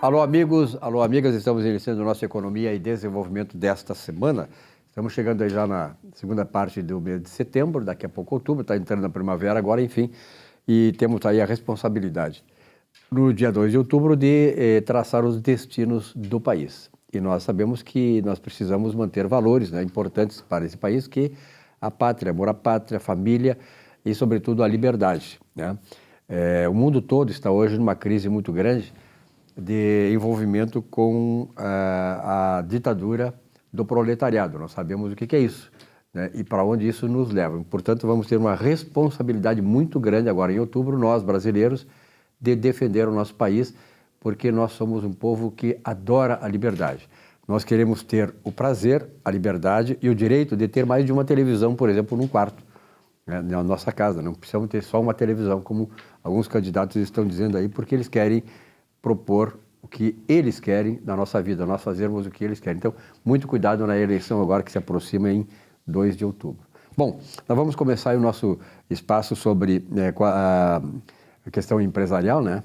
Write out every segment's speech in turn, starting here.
Alô, amigos, alô, amigas, estamos iniciando nossa economia e desenvolvimento desta semana. Estamos chegando aí já na segunda parte do mês de setembro, daqui a pouco outubro, está entrando na primavera agora, enfim, e temos aí a responsabilidade, no dia 2 de outubro, de traçar os destinos do país. E nós sabemos que nós precisamos manter valores, né, importantes para esse país, que a pátria, amor à pátria, a família e, sobretudo, a liberdade, né? O mundo todo está hoje numa crise muito grande de envolvimento com a ditadura do proletariado. Nós sabemos o que é isso, né? E para onde isso nos leva. Portanto, vamos ter uma responsabilidade muito grande agora em outubro, nós brasileiros, de defender o nosso país, porque nós somos um povo que adora a liberdade. Nós queremos ter o prazer, a liberdade e o direito de ter mais de uma televisão, por exemplo, num quarto, né, na nossa casa. Não precisamos ter só uma televisão, como alguns candidatos estão dizendo aí, porque eles querem propor o que eles querem na nossa vida, nós fazermos o que eles querem. Então, muito cuidado na eleição agora que se aproxima em 2 de outubro. Bom, nós vamos começar o nosso espaço sobre a questão empresarial, né?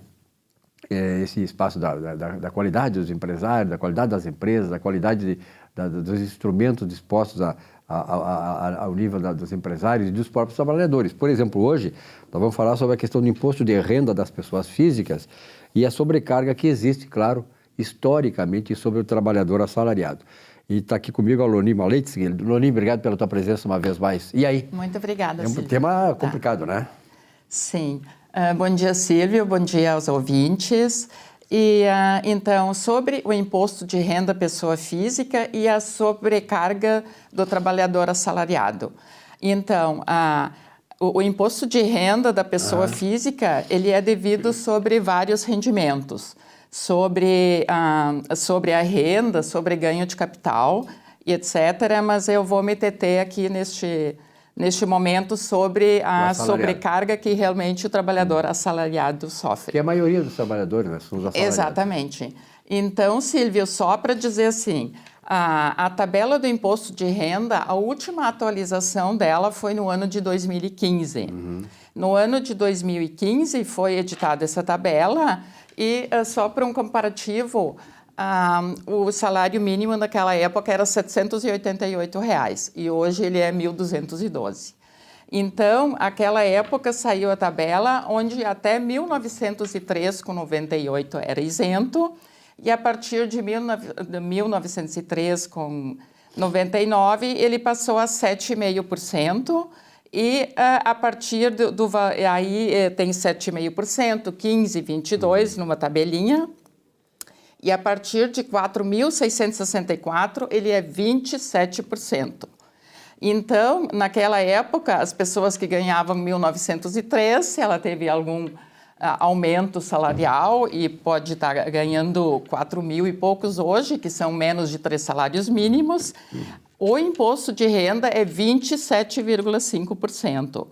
Esse espaço da qualidade dos empresários, da qualidade das empresas, da qualidade dos instrumentos dispostos ao nível dos empresários e dos próprios trabalhadores. Por exemplo, hoje nós vamos falar sobre a questão do imposto de renda das pessoas físicas e a sobrecarga que existe, claro, historicamente, sobre o trabalhador assalariado. E está aqui comigo a Loni Maleitsky. Loni, obrigado pela tua presença uma vez mais. E aí? Muito obrigada, Silvio. É um tema complicado, né? Sim. Bom dia, Silvio. Bom dia aos ouvintes. E, então, sobre o imposto de renda pessoa física e a sobrecarga do trabalhador assalariado. Então, o imposto de renda da pessoa física, ele é devido sobre vários rendimentos. Sobre a renda, sobre ganho de capital, etc. Mas eu vou me deter aqui neste momento sobre a sobrecarga que realmente o trabalhador assalariado sofre. Que a maioria dos trabalhadores, né, são os assalariados. Exatamente. Então, Silvio, só para dizer assim, a tabela do imposto de renda, a última atualização dela foi no ano de 2015. No ano de 2015 foi editada essa tabela e só para um comparativo, o salário mínimo naquela época era R$ 788 e hoje ele é 1.212. Então, naquela época saiu a tabela onde até 1903,98 era isento e a partir de 1903,99 ele passou a 7,5%. E a partir aí tem 7,5%, 15%, 22% numa tabelinha. E a partir de 4.664, ele é 27%. Então, naquela época, as pessoas que ganhavam 1.903, ela teve algum aumento salarial e pode estar ganhando 4.000 e poucos hoje, que são menos de 3 salários mínimos. O imposto de renda é 27,5%.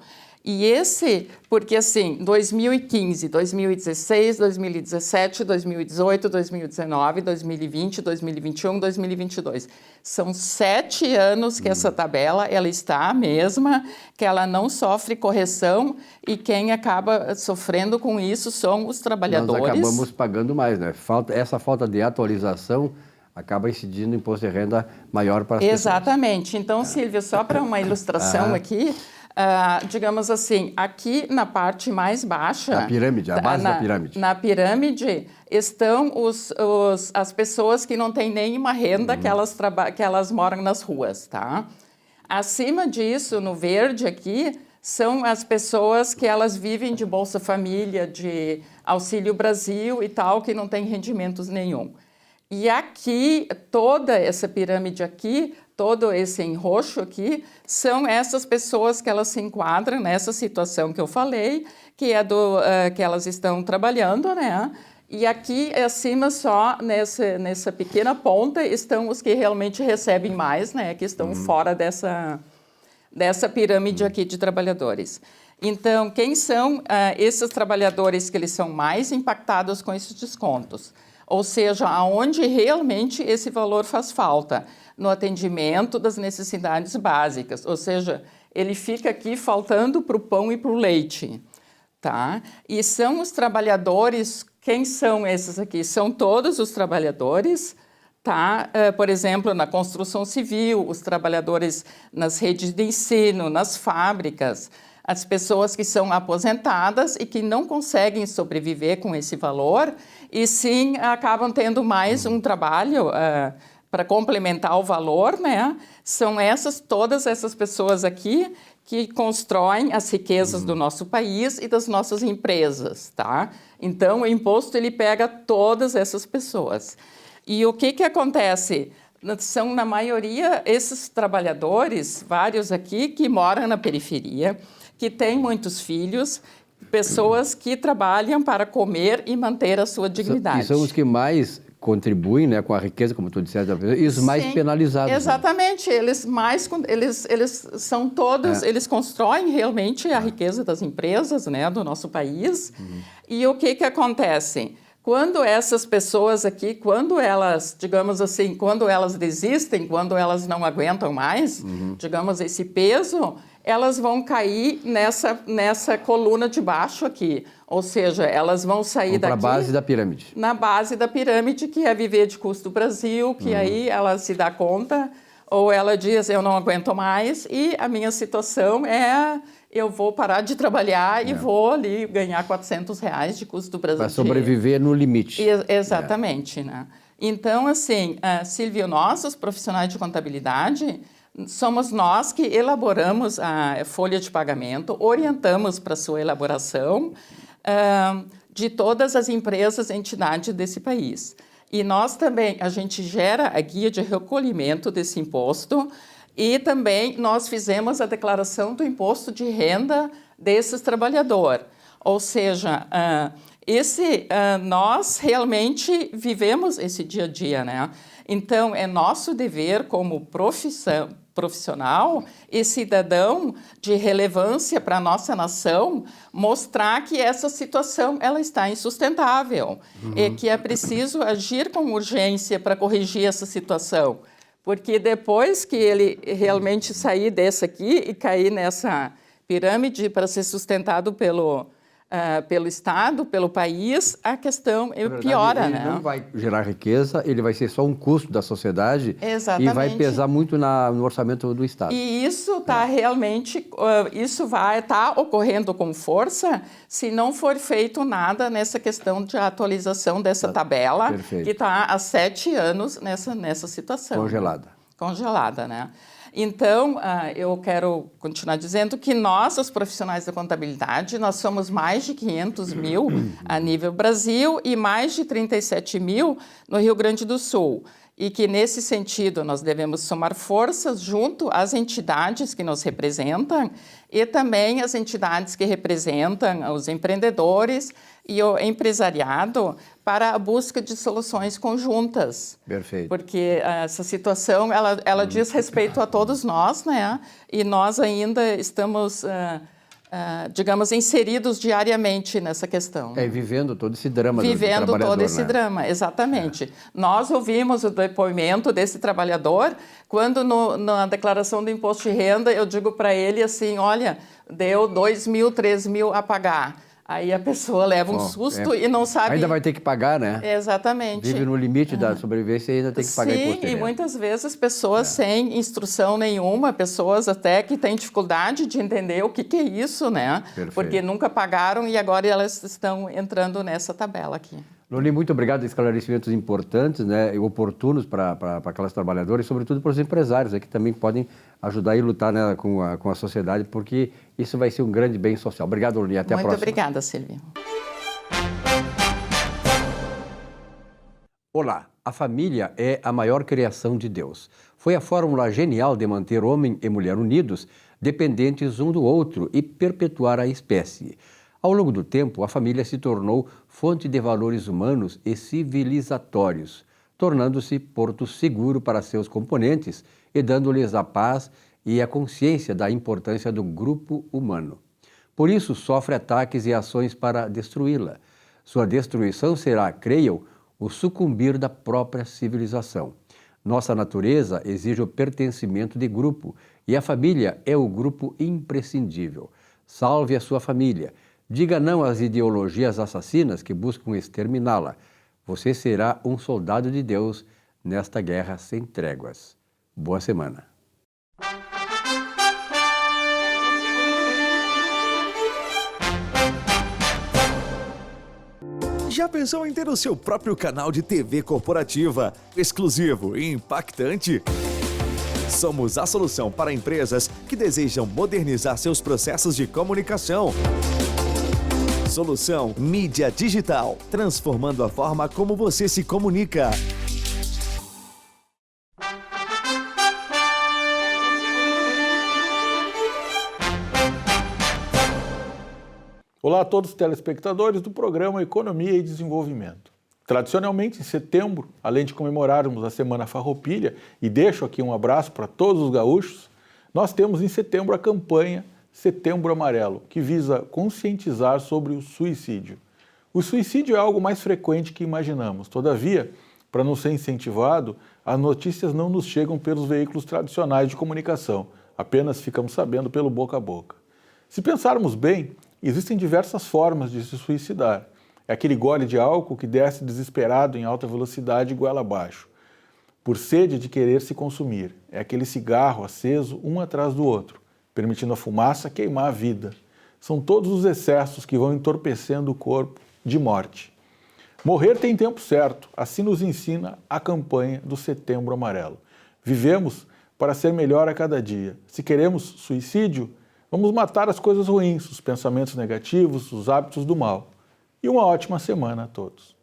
E porque assim, 2015, 2016, 2017, 2018, 2019, 2020, 2021, 2022. São 7 anos que essa tabela ela está a mesma, que ela não sofre correção e quem acaba sofrendo com isso são os trabalhadores. Nós acabamos pagando mais, né? Essa falta de atualização acaba incidindo no imposto de renda maior para as pessoas. Exatamente. Então, Silvio, só para uma ilustração aqui, digamos assim, aqui na parte mais baixa... A pirâmide, a base da pirâmide. Na pirâmide estão as pessoas que não têm nenhuma renda, que elas moram nas ruas, tá? Acima disso, no verde aqui, são as pessoas que elas vivem de Bolsa Família, de Auxílio Brasil e tal, que não têm rendimentos nenhum. E aqui, toda essa pirâmide aqui, todo esse em roxo aqui, são essas pessoas que elas se enquadram nessa situação que eu falei, que é que elas estão trabalhando, né? E aqui acima só, nessa pequena ponta, estão os que realmente recebem mais, né? Que estão fora dessa pirâmide aqui de trabalhadores. Então, quem são esses trabalhadores que eles são mais impactados com esses descontos? Ou seja, aonde realmente esse valor faz falta? No atendimento das necessidades básicas. Ou seja, ele fica aqui faltando para o pão e para o leite. Tá? E são os trabalhadores Quem são esses aqui? São todos os trabalhadores, tá? Por exemplo, na construção civil, os trabalhadores nas redes de ensino, nas fábricas, as pessoas que são aposentadas e que não conseguem sobreviver com esse valor e sim acabam tendo mais um trabalho para complementar o valor, né? São todas essas pessoas aqui que constroem as riquezas do nosso país e das nossas empresas, tá? Então, o imposto, ele pega todas essas pessoas. E o que acontece? São, na maioria, esses trabalhadores, vários aqui, que moram na periferia, que têm muitos filhos, pessoas que trabalham para comer e manter a sua dignidade. E são os que mais contribuem, né, com a riqueza, como tu disseste, e os mais penalizados. Exatamente, né? Eles são todos, eles constroem realmente a riqueza das empresas, né, do nosso país. E o que acontece? Quando essas pessoas aqui, quando elas, digamos assim, quando elas desistem, quando elas não aguentam mais, digamos, esse peso, elas vão cair nessa coluna de baixo aqui. Ou seja, elas vão sair daqui... Na base da pirâmide. Na base da pirâmide, que é viver de custo Brasil, que aí ela se dá conta, ou ela diz, eu não aguento mais, e a minha situação é... eu vou parar de trabalhar e vou ali ganhar R$400 de custo Brasil. Para sobreviver no limite. Exatamente, né? Então, assim, Silvio, nós, os profissionais de contabilidade, somos nós que elaboramos a folha de pagamento, orientamos para a sua elaboração de todas as empresas e entidades desse país. E nós também, a gente gera a guia de recolhimento desse imposto e também nós fizemos a declaração do imposto de renda desses trabalhadores. Ou seja, nós realmente vivemos esse dia a dia, né? Então, é nosso dever como profissional e cidadão de relevância para a nossa nação mostrar que essa situação ela está insustentável e que é preciso agir com urgência para corrigir essa situação. Porque depois que ele realmente sair dessa aqui e cair nessa pirâmide para ser sustentado pelo Estado, pelo país, a questão piora, né? Ele não vai gerar riqueza, ele vai ser só um custo da sociedade. Exatamente. E vai pesar muito no orçamento do Estado. E isso está realmente, isso vai estar ocorrendo com força se não for feito nada nessa questão de atualização dessa tabela, que está há 7 anos nessa situação. Congelada. Congelada, né? Então, eu quero continuar dizendo que nós, os profissionais da contabilidade, nós somos mais de 500 mil a nível Brasil e mais de 37 mil no Rio Grande do Sul. E que, nesse sentido, nós devemos somar forças junto às entidades que nos representam e também as entidades que representam os empreendedores e o empresariado para a busca de soluções conjuntas. Perfeito. Porque essa situação, ela diz respeito a todos nós, né? E nós ainda estamos, digamos, inseridos diariamente nessa questão. Vivendo todo esse drama do trabalhador. Vivendo todo esse drama, exatamente. Nós ouvimos o depoimento desse trabalhador, quando na declaração do imposto de renda eu digo para ele assim, olha, deu 2 mil, 3 mil a pagar. Aí a pessoa leva um susto e não sabe... Ainda vai ter que pagar, né? Exatamente. Vive no limite da sobrevivência e ainda tem que pagar imposto. Sim, e muitas vezes pessoas sem instrução nenhuma, pessoas até que têm dificuldade de entender o que é isso, né? Perfeito. Porque nunca pagaram e agora elas estão entrando nessa tabela aqui. Loni, muito obrigado por esclarecimentos importantes, né, e oportunos para aquelas trabalhadoras e, sobretudo, para os empresários, que também podem ajudar e lutar, né, com a sociedade, porque isso vai ser um grande bem social. Obrigado, Loni. Até a próxima. Muito obrigada, Silvia. Olá, a família é a maior criação de Deus. Foi a fórmula genial de manter homem e mulher unidos, dependentes um do outro e perpetuar a espécie. Ao longo do tempo, a família se tornou fonte de valores humanos e civilizatórios, tornando-se porto seguro para seus componentes e dando-lhes a paz e a consciência da importância do grupo humano. Por isso, sofre ataques e ações para destruí-la. Sua destruição será, creiam, o sucumbir da própria civilização. Nossa natureza exige o pertencimento de grupo e a família é o grupo imprescindível. Salve a sua família. Diga não às ideologias assassinas que buscam exterminá-la. Você será um soldado de Deus nesta guerra sem tréguas. Boa semana. Já pensou em ter o seu próprio canal de TV corporativa, exclusivo e impactante? Somos a solução para empresas que desejam modernizar seus processos de comunicação. Solução Mídia Digital, transformando a forma como você se comunica. Olá a todos os telespectadores do programa Economia e Desenvolvimento. Tradicionalmente, em setembro, além de comemorarmos a Semana Farroupilha, e deixo aqui um abraço para todos os gaúchos, nós temos em setembro a campanha Setembro Amarelo, que visa conscientizar sobre o suicídio. O suicídio é algo mais frequente que imaginamos. Todavia, para não ser incentivado, as notícias não nos chegam pelos veículos tradicionais de comunicação, apenas ficamos sabendo pelo boca a boca. Se pensarmos bem, existem diversas formas de se suicidar. É aquele gole de álcool que desce desesperado em alta velocidade e goela abaixo, por sede de querer se consumir. É aquele cigarro aceso um atrás do outro, permitindo a fumaça queimar a vida. São todos os excessos que vão entorpecendo o corpo de morte. Morrer tem tempo certo, assim nos ensina a campanha do Setembro Amarelo. Vivemos para ser melhor a cada dia. Se queremos suicídio, vamos matar as coisas ruins, os pensamentos negativos, os hábitos do mal. E uma ótima semana a todos.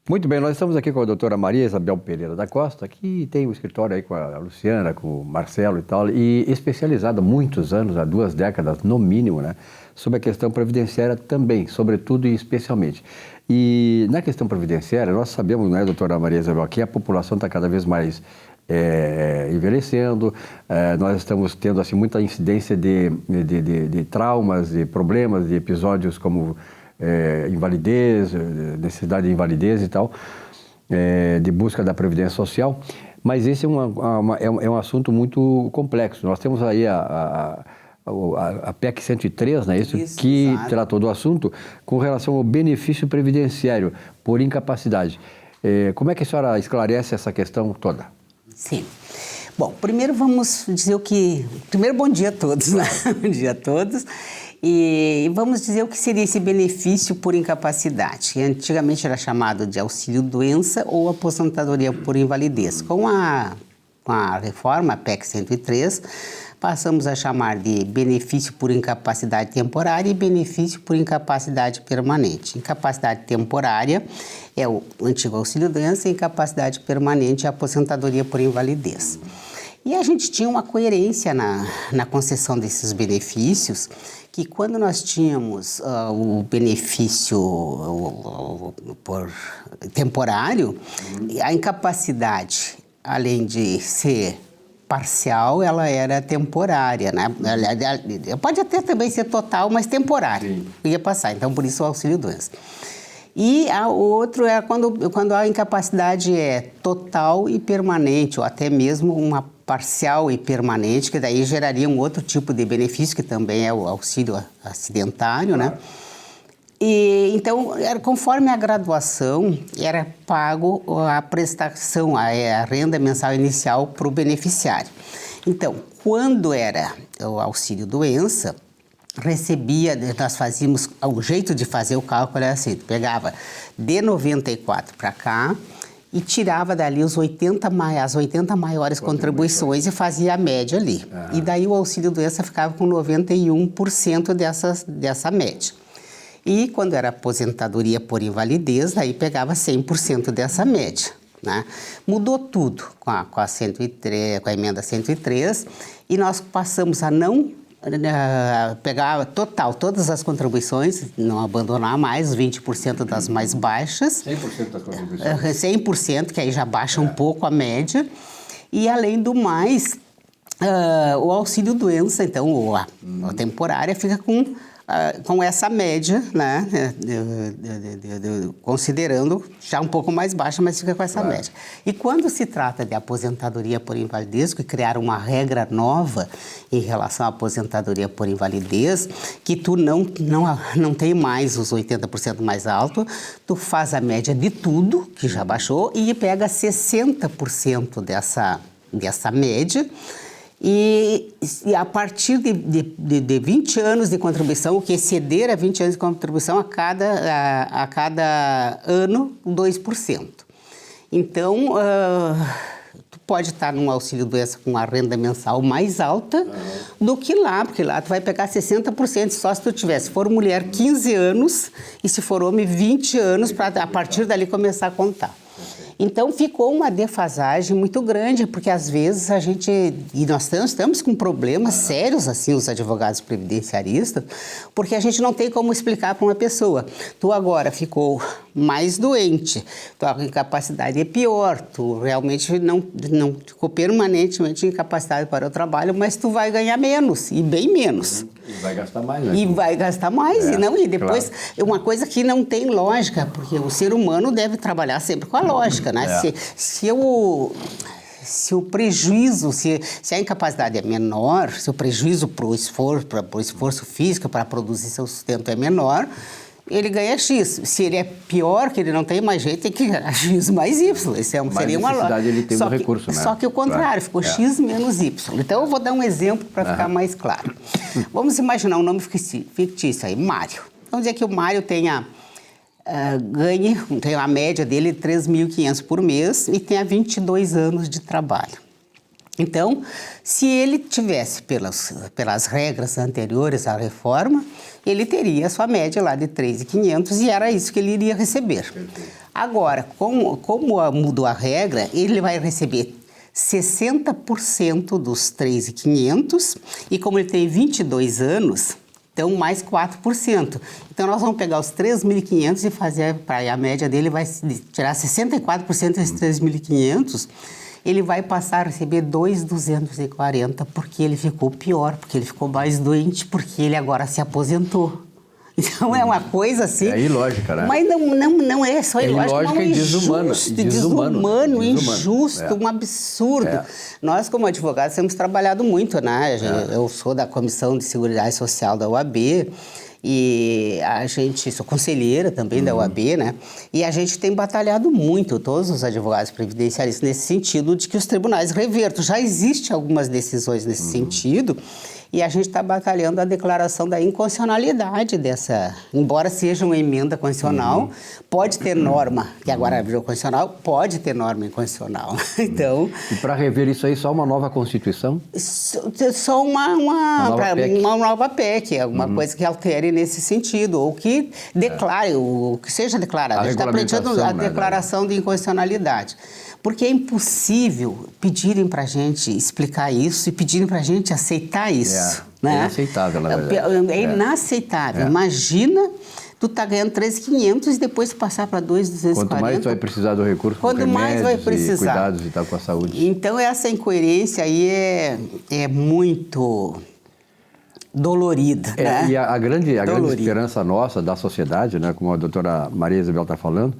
Muito bem, nós estamos aqui com a doutora Maria Isabel Pereira da Costa, que tem um escritório aí com a Luciana, com o Marcelo e tal, e especializada há muitos anos, há 2 décadas no mínimo, né, sobre a questão previdenciária também, sobretudo e especialmente. E na questão previdenciária, nós sabemos, né, doutora Maria Isabel, que a população está cada vez mais envelhecendo, nós estamos tendo assim, muita incidência de traumas, de problemas, de episódios como invalidez, necessidade de invalidez e tal, de busca da previdência social, mas esse é um assunto muito complexo. Nós temos aí a PEC 103, né, isso que exato, tratou do assunto com relação ao benefício previdenciário por incapacidade. Como é que a senhora esclarece essa questão toda? Sim. Bom, primeiro vamos dizer Primeiro, bom dia a todos, né? Bom dia a todos. E vamos dizer o que seria esse benefício por incapacidade, que antigamente era chamado de auxílio-doença ou aposentadoria por invalidez. Com a reforma, a PEC 103, passamos a chamar de benefício por incapacidade temporária e benefício por incapacidade permanente. Incapacidade temporária é o antigo auxílio-doença e incapacidade permanente é a aposentadoria por invalidez. E a gente tinha uma coerência na concessão desses benefícios, que quando nós tínhamos o benefício por temporário, a incapacidade, além de ser parcial, ela era temporária, né? Pode até também ser total, mas temporária. Ia passar, então por isso o auxílio-doença. E o outro é quando a incapacidade é total e permanente, ou até mesmo uma parcial e permanente, que daí geraria um outro tipo de benefício, que também é o auxílio acidentário, né? E, então, conforme a graduação, era pago a prestação, a renda mensal inicial para o beneficiário. Então, quando era o auxílio-doença, nós fazíamos, o jeito de fazer o cálculo era assim, pegava de 94 para cá e tirava dali as 80 maiores contribuições e fazia a média ali. E daí o auxílio-doença ficava com 91% dessa média. E quando era aposentadoria por invalidez, daí pegava 100% dessa média, né? Mudou tudo com a 103, com a emenda 103, e nós passamos a não pegar total todas as contribuições, não abandonar mais 20% das mais baixas. 100% das contribuições. 100%, que aí já baixa um pouco a média. E além do mais, o auxílio-doença, então a temporária, fica com com essa média, né, considerando já um pouco mais baixa, mas fica com essa média. E quando se trata de aposentadoria por invalidez, que criaram uma regra nova em relação à aposentadoria por invalidez, que tu não tem mais os 80% mais alto, tu faz a média de tudo, que já baixou, e pega 60% dessa média, e a partir de 20 anos de contribuição, o que exceder a 20 anos de contribuição a cada ano, 2%. Então, tu pode estar num auxílio-doença com uma renda mensal mais alta do que lá, porque lá tu vai pegar 60% só se tu tiver. Se for mulher, 15 anos, e se for homem, 20 anos, para a partir dali começar a contar. Então, ficou uma defasagem muito grande, porque às vezes e nós estamos com problemas sérios, assim, os advogados previdenciaristas, porque a gente não tem como explicar para uma pessoa. Tu agora ficou mais doente, tua incapacidade é pior, tu realmente não ficou permanentemente incapacitado para o trabalho, mas tu vai ganhar menos, e bem menos. E vai gastar mais, né? E vai gastar mais, e depois, claro. é uma coisa que não tem lógica, porque o ser humano deve trabalhar sempre com a lógica, né? Se o prejuízo, se a incapacidade é menor, se o prejuízo para o esforço físico, para produzir seu sustento é menor, ele ganha X. Se ele é pior, que ele não tem mais jeito, tem que ganhar X mais Y. Isso seria uma lógica. Ele tem recurso, né? Só que o contrário, ficou X menos Y. Então, eu vou dar um exemplo para ficar mais claro. Vamos imaginar um nome fictício aí, Mário. Vamos dizer que o Mário tenha a média dele de 3.500 por mês e tenha 22 anos de trabalho. Então, se ele tivesse, pelas regras anteriores à reforma, ele teria a sua média lá de 3.500 e era isso que ele iria receber. Agora, como mudou a regra, ele vai receber 60% dos 3.500 e como ele tem 22 anos, então mais 4%. Então nós vamos pegar os 3.500 e fazer, a média dele vai tirar 64% desses 3.500, ele vai passar a receber 2.240 porque ele ficou pior, porque ele ficou mais doente, porque ele agora se aposentou. Então é uma coisa assim... É ilógica, né? Mas não é só ilógica, ilógica e desumano, injusto, um absurdo. Nós, como advogados, temos trabalhado muito, né? Eu sou da Comissão de Seguridade Social da OAB e sou conselheira também da OAB, né? E a gente tem batalhado muito, todos os advogados previdenciaristas, nesse sentido de que os tribunais revertam. Já existem algumas decisões nesse sentido, e a gente está batalhando a declaração da inconstitucionalidade dessa, embora seja uma emenda constitucional, pode ter norma, que agora virou constitucional, pode ter norma inconstitucional. Então... E para rever isso aí, só uma nova Constituição? Só uma nova PEC, alguma coisa que altere nesse sentido, ou que declare, o que seja declarado. A gente está pleiteando a declaração de inconstitucionalidade. Porque é impossível pedirem para a gente explicar isso e pedirem para a gente aceitar isso. Né? É inaceitável, na verdade. É inaceitável. Imagina tu tá ganhando 3.500 e depois passar para 2.240. Quanto mais tu vai precisar do recurso, quanto mais vai precisar. E cuidados e tal com a saúde. Então, essa incoerência aí é muito dolorida. Né? E a grande esperança nossa, da sociedade, né, como a doutora Maria Isabel está falando,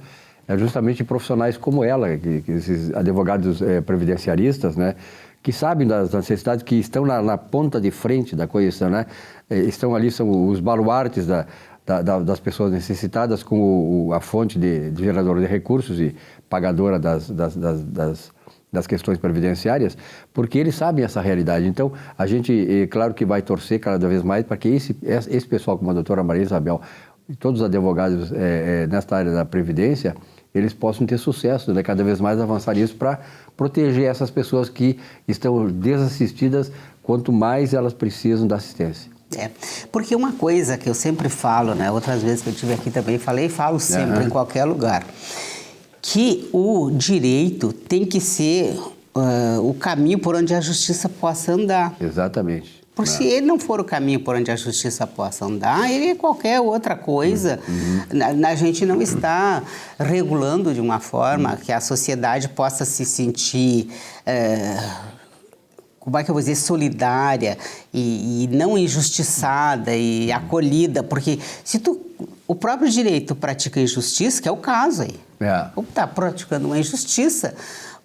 é justamente profissionais como ela, que esses advogados previdenciaristas, né, que sabem das necessidades, que estão na ponta de frente da coisa, né, estão ali, são os baluartes das pessoas necessitadas, como a fonte de geradora de recursos e pagadora das questões previdenciárias, porque eles sabem essa realidade. Então, a gente, claro que vai torcer cada vez mais para que esse pessoal, como a doutora Maria Isabel, e todos os advogados nesta área da Previdência, eles possam ter sucesso, né? Cada vez mais avançar isso para proteger essas pessoas que estão desassistidas, quanto mais elas precisam da assistência. Porque uma coisa que eu sempre falo, né? Outras vezes que eu estive aqui também falei e falo sempre em qualquer lugar, que o direito tem que ser o caminho por onde a justiça possa andar. Exatamente. Porque se ele não for o caminho por onde a justiça possa andar, ele é qualquer outra coisa. A gente não está regulando de uma forma que a sociedade possa se sentir como é que eu vou dizer, solidária e não injustiçada e acolhida, porque se o próprio direito pratica injustiça, que é o caso aí, está praticando uma injustiça,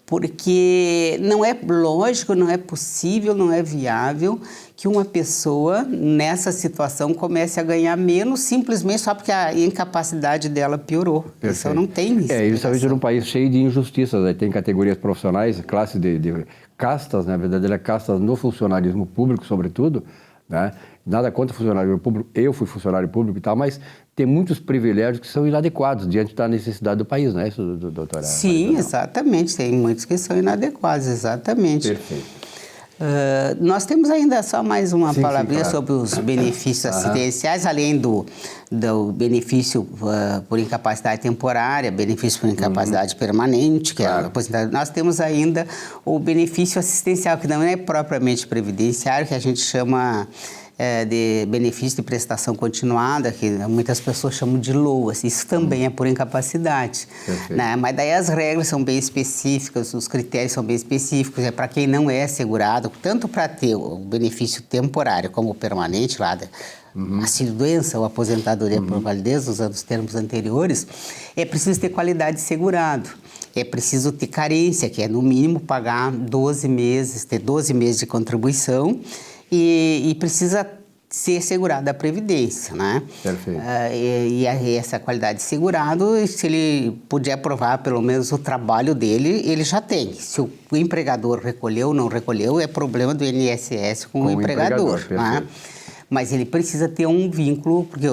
porque não é lógico, não é possível, não é viável que uma pessoa nessa situação comece a ganhar menos simplesmente só porque a incapacidade dela piorou. Isso não tem isso. Justamente num país cheio de injustiças, né? Tem categorias profissionais, classes de castas, na verdade, castas no funcionalismo público, sobretudo, né? Nada contra o funcionário público, eu fui funcionário público e tal, mas tem muitos privilégios que são inadequados diante da necessidade do país, não é isso, doutora? Sim, exatamente, tem muitos que são inadequados, exatamente. Perfeito. Nós temos ainda só mais uma palavrinha sobre os benefícios assistenciais, além do benefício por incapacidade temporária, benefício por incapacidade permanente, que é a aposentadoria. Nós temos ainda o benefício assistencial, que não é propriamente previdenciário, que a gente chama de benefício de prestação continuada, que muitas pessoas chamam de LOAS. Isso também é por incapacidade, né? Mas daí as regras são bem específicas, os critérios são bem específicos, é para quem não é segurado, tanto para ter o benefício temporário como o permanente, lá auxílio-doença ou aposentadoria por validez, usando os termos anteriores, é preciso ter qualidade de segurado. É preciso ter carência, que é no mínimo pagar 12 meses, ter 12 meses de contribuição, e precisa ser segurado a Previdência, né? Perfeito. E essa qualidade de segurado, se ele puder provar pelo menos o trabalho dele, ele já tem. Se o empregador recolheu ou não recolheu, é problema do INSS com o empregador, né? Mas ele precisa ter um vínculo, porque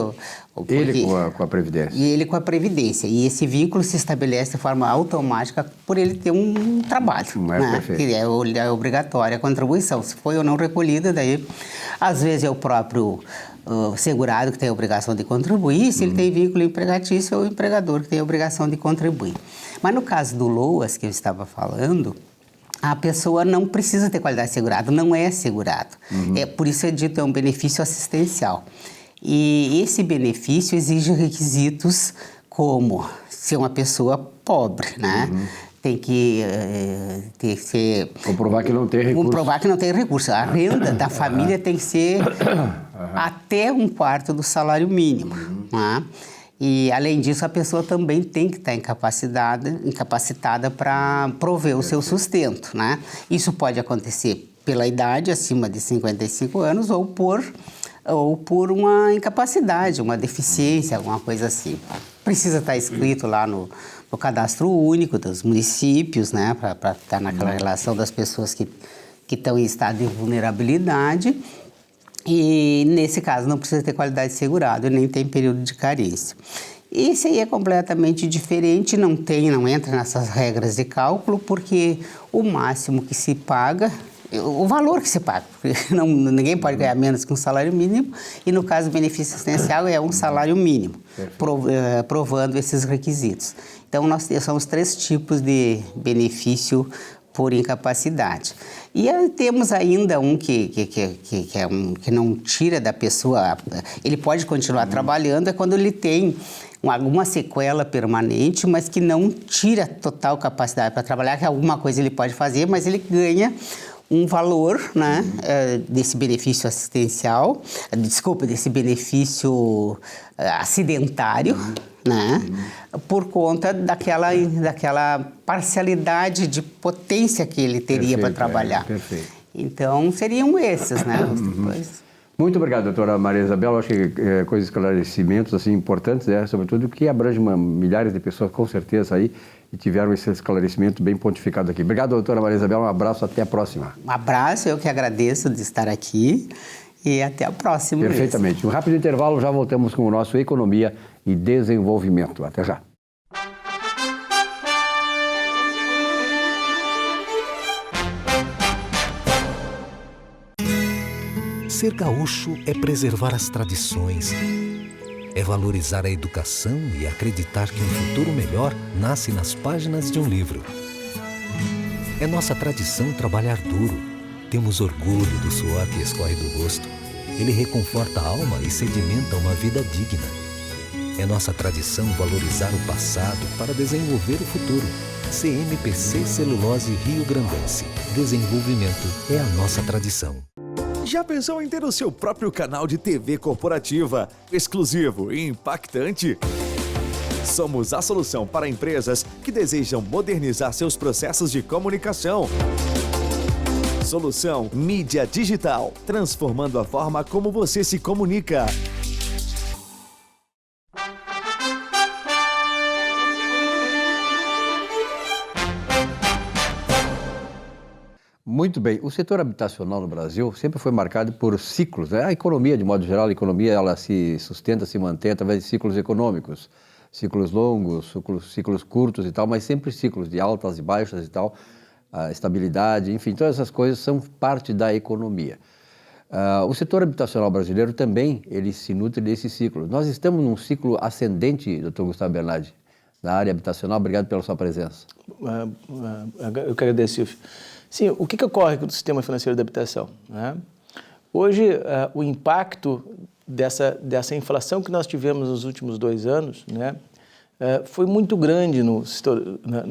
ele com a Previdência. E ele com a Previdência. E esse vínculo se estabelece de forma automática por ele ter um trabalho, né? Que é obrigatória a contribuição. Se foi ou não recolhida, daí, às vezes, é o próprio segurado que tem a obrigação de contribuir. Se ele tem vínculo empregatício, é o empregador que tem a obrigação de contribuir. Mas no caso do LOAS, que eu estava falando, a pessoa não precisa ter qualidade segurada, não é segurado. Por isso é dito, é um benefício assistencial. E esse benefício exige requisitos como ser uma pessoa pobre, né? Tem que ser... Comprovar que não tem recurso. Comprovar que não tem recurso. A renda da família tem que ser até 1/4 do salário mínimo, né? E, além disso, a pessoa também tem que estar incapacitada para prover o seu sustento, né? Isso pode acontecer pela idade, acima de 55 anos, ou por uma incapacidade, uma deficiência, alguma coisa assim. Precisa estar escrito lá no cadastro único dos municípios, né? Para estar naquela relação das pessoas que estão em estado de vulnerabilidade. E, nesse caso, não precisa ter qualidade de segurado e nem tem período de carência. Esse aí é completamente diferente, não entra nessas regras de cálculo, porque o máximo que se paga, o valor que se paga, porque ninguém pode ganhar menos que um salário mínimo, e no caso do benefício assistencial é um salário mínimo, provando esses requisitos. Então, nós temos 3 tipos de benefício por incapacidade. E temos ainda um que não tira da pessoa, ele pode continuar trabalhando, é quando ele tem alguma sequela permanente, mas que não tira total capacidade para trabalhar, que alguma coisa ele pode fazer, mas ele ganha um valor, né, desse benefício assistencial, desse benefício acidentário, né, por conta daquela parcialidade de potência que ele teria para trabalhar. Perfeito. Então, seriam esses, né? Muito obrigado, doutora Maria Isabel. Acho que coisas, esclarecimentos assim, importantes, né? Sobretudo que abrange milhares de pessoas, com certeza, aí, e tiveram esse esclarecimento bem pontificado aqui. Obrigado, doutora Maria Isabel. Um abraço, até a próxima. Um abraço, eu que agradeço de estar aqui e até a próxima. Perfeitamente. Mesmo. Um rápido intervalo, já voltamos com o nosso Economia e Desenvolvimento. Até já. Ser gaúcho é preservar as tradições, é valorizar a educação e acreditar que um futuro melhor nasce nas páginas de um livro. É nossa tradição trabalhar duro. Temos orgulho do suor que escorre do rosto. Ele reconforta a alma e sedimenta uma vida digna. É nossa tradição valorizar o passado para desenvolver o futuro. CMPC Celulose Rio Grandense. Desenvolvimento é a nossa tradição. Já pensou em ter o seu próprio canal de TV corporativa, exclusivo e impactante? Somos a solução para empresas que desejam modernizar seus processos de comunicação. Solução Mídia Digital, transformando a forma como você se comunica. Muito bem. O setor habitacional no Brasil sempre foi marcado por ciclos, né? A economia, de modo geral, a economia ela se sustenta, se mantém através de ciclos econômicos. Ciclos longos, ciclos curtos e tal, mas sempre ciclos de altas e baixas e tal, a estabilidade, enfim, todas essas coisas são parte da economia. O setor habitacional brasileiro também, ele se nutre desse ciclo. Nós estamos num ciclo ascendente, Dr. Gustavo Bernardi, na área habitacional. Obrigado pela sua presença. Eu que agradeço, Silvio. Sim, o que ocorre com o sistema financeiro da habitação, né? Hoje, o impacto dessa inflação que nós tivemos nos últimos 2 anos, né, foi muito grande no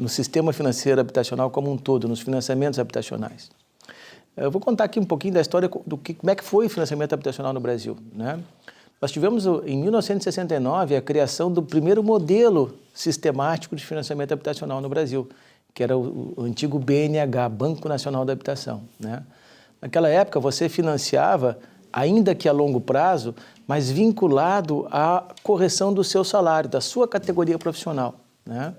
sistema financeiro habitacional como um todo, nos financiamentos habitacionais. Eu vou contar aqui um pouquinho da história como é que foi o financiamento habitacional no Brasil, né? Nós tivemos, em 1969, a criação do primeiro modelo sistemático de financiamento habitacional no Brasil, que era o antigo BNH, Banco Nacional da Habitação, né? Naquela época, você financiava, ainda que a longo prazo, mas vinculado à correção do seu salário, da sua categoria profissional, né?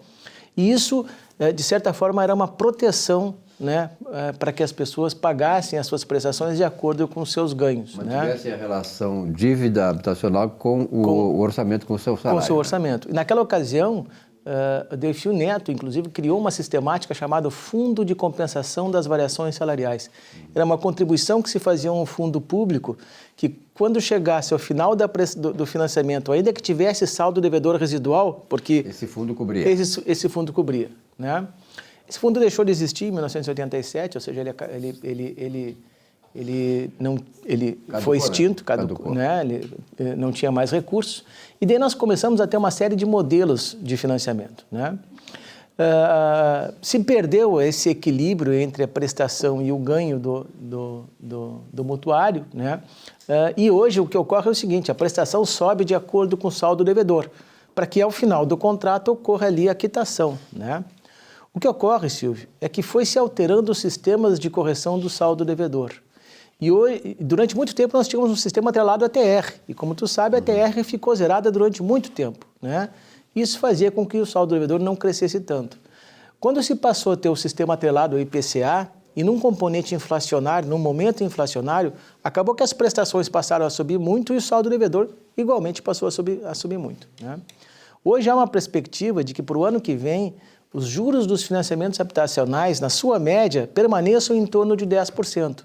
E isso, de certa forma, era uma proteção, né, para que as pessoas pagassem as suas prestações de acordo com os seus ganhos. Mantivessem, né, a relação dívida habitacional com o orçamento, com o seu salário. Com o seu orçamento. E naquela ocasião, Delfim Neto, inclusive, criou uma sistemática chamada Fundo de Compensação das Variações Salariais. Era uma contribuição que se fazia a um fundo público que, quando chegasse ao final do financiamento, ainda que tivesse saldo devedor residual, porque... Esse fundo cobria. Esse fundo cobria, né? Esse fundo deixou de existir em 1987, ou seja, ele foi extinto, caducou. Né? Ele não tinha mais recursos. E daí nós começamos a ter uma série de modelos de financiamento, né? Se perdeu esse equilíbrio entre a prestação e o ganho do mutuário, né? E hoje o que ocorre é o seguinte: a prestação sobe de acordo com o saldo devedor, para que ao final do contrato ocorra ali a quitação, né? O que ocorre, Silvio, é que foi se alterando os sistemas de correção do saldo devedor. E hoje, durante muito tempo nós tínhamos um sistema atrelado à TR, e como tu sabe, a TR ficou zerada durante muito tempo, né? Isso fazia com que o saldo devedor não crescesse tanto. Quando se passou a ter o sistema atrelado ao IPCA, e num componente inflacionário, num momento inflacionário, acabou que as prestações passaram a subir muito e o saldo devedor igualmente passou a subir muito, né? Hoje há uma perspectiva de que para o ano que vem os juros dos financiamentos habitacionais, na sua média, permaneçam em torno de 10%.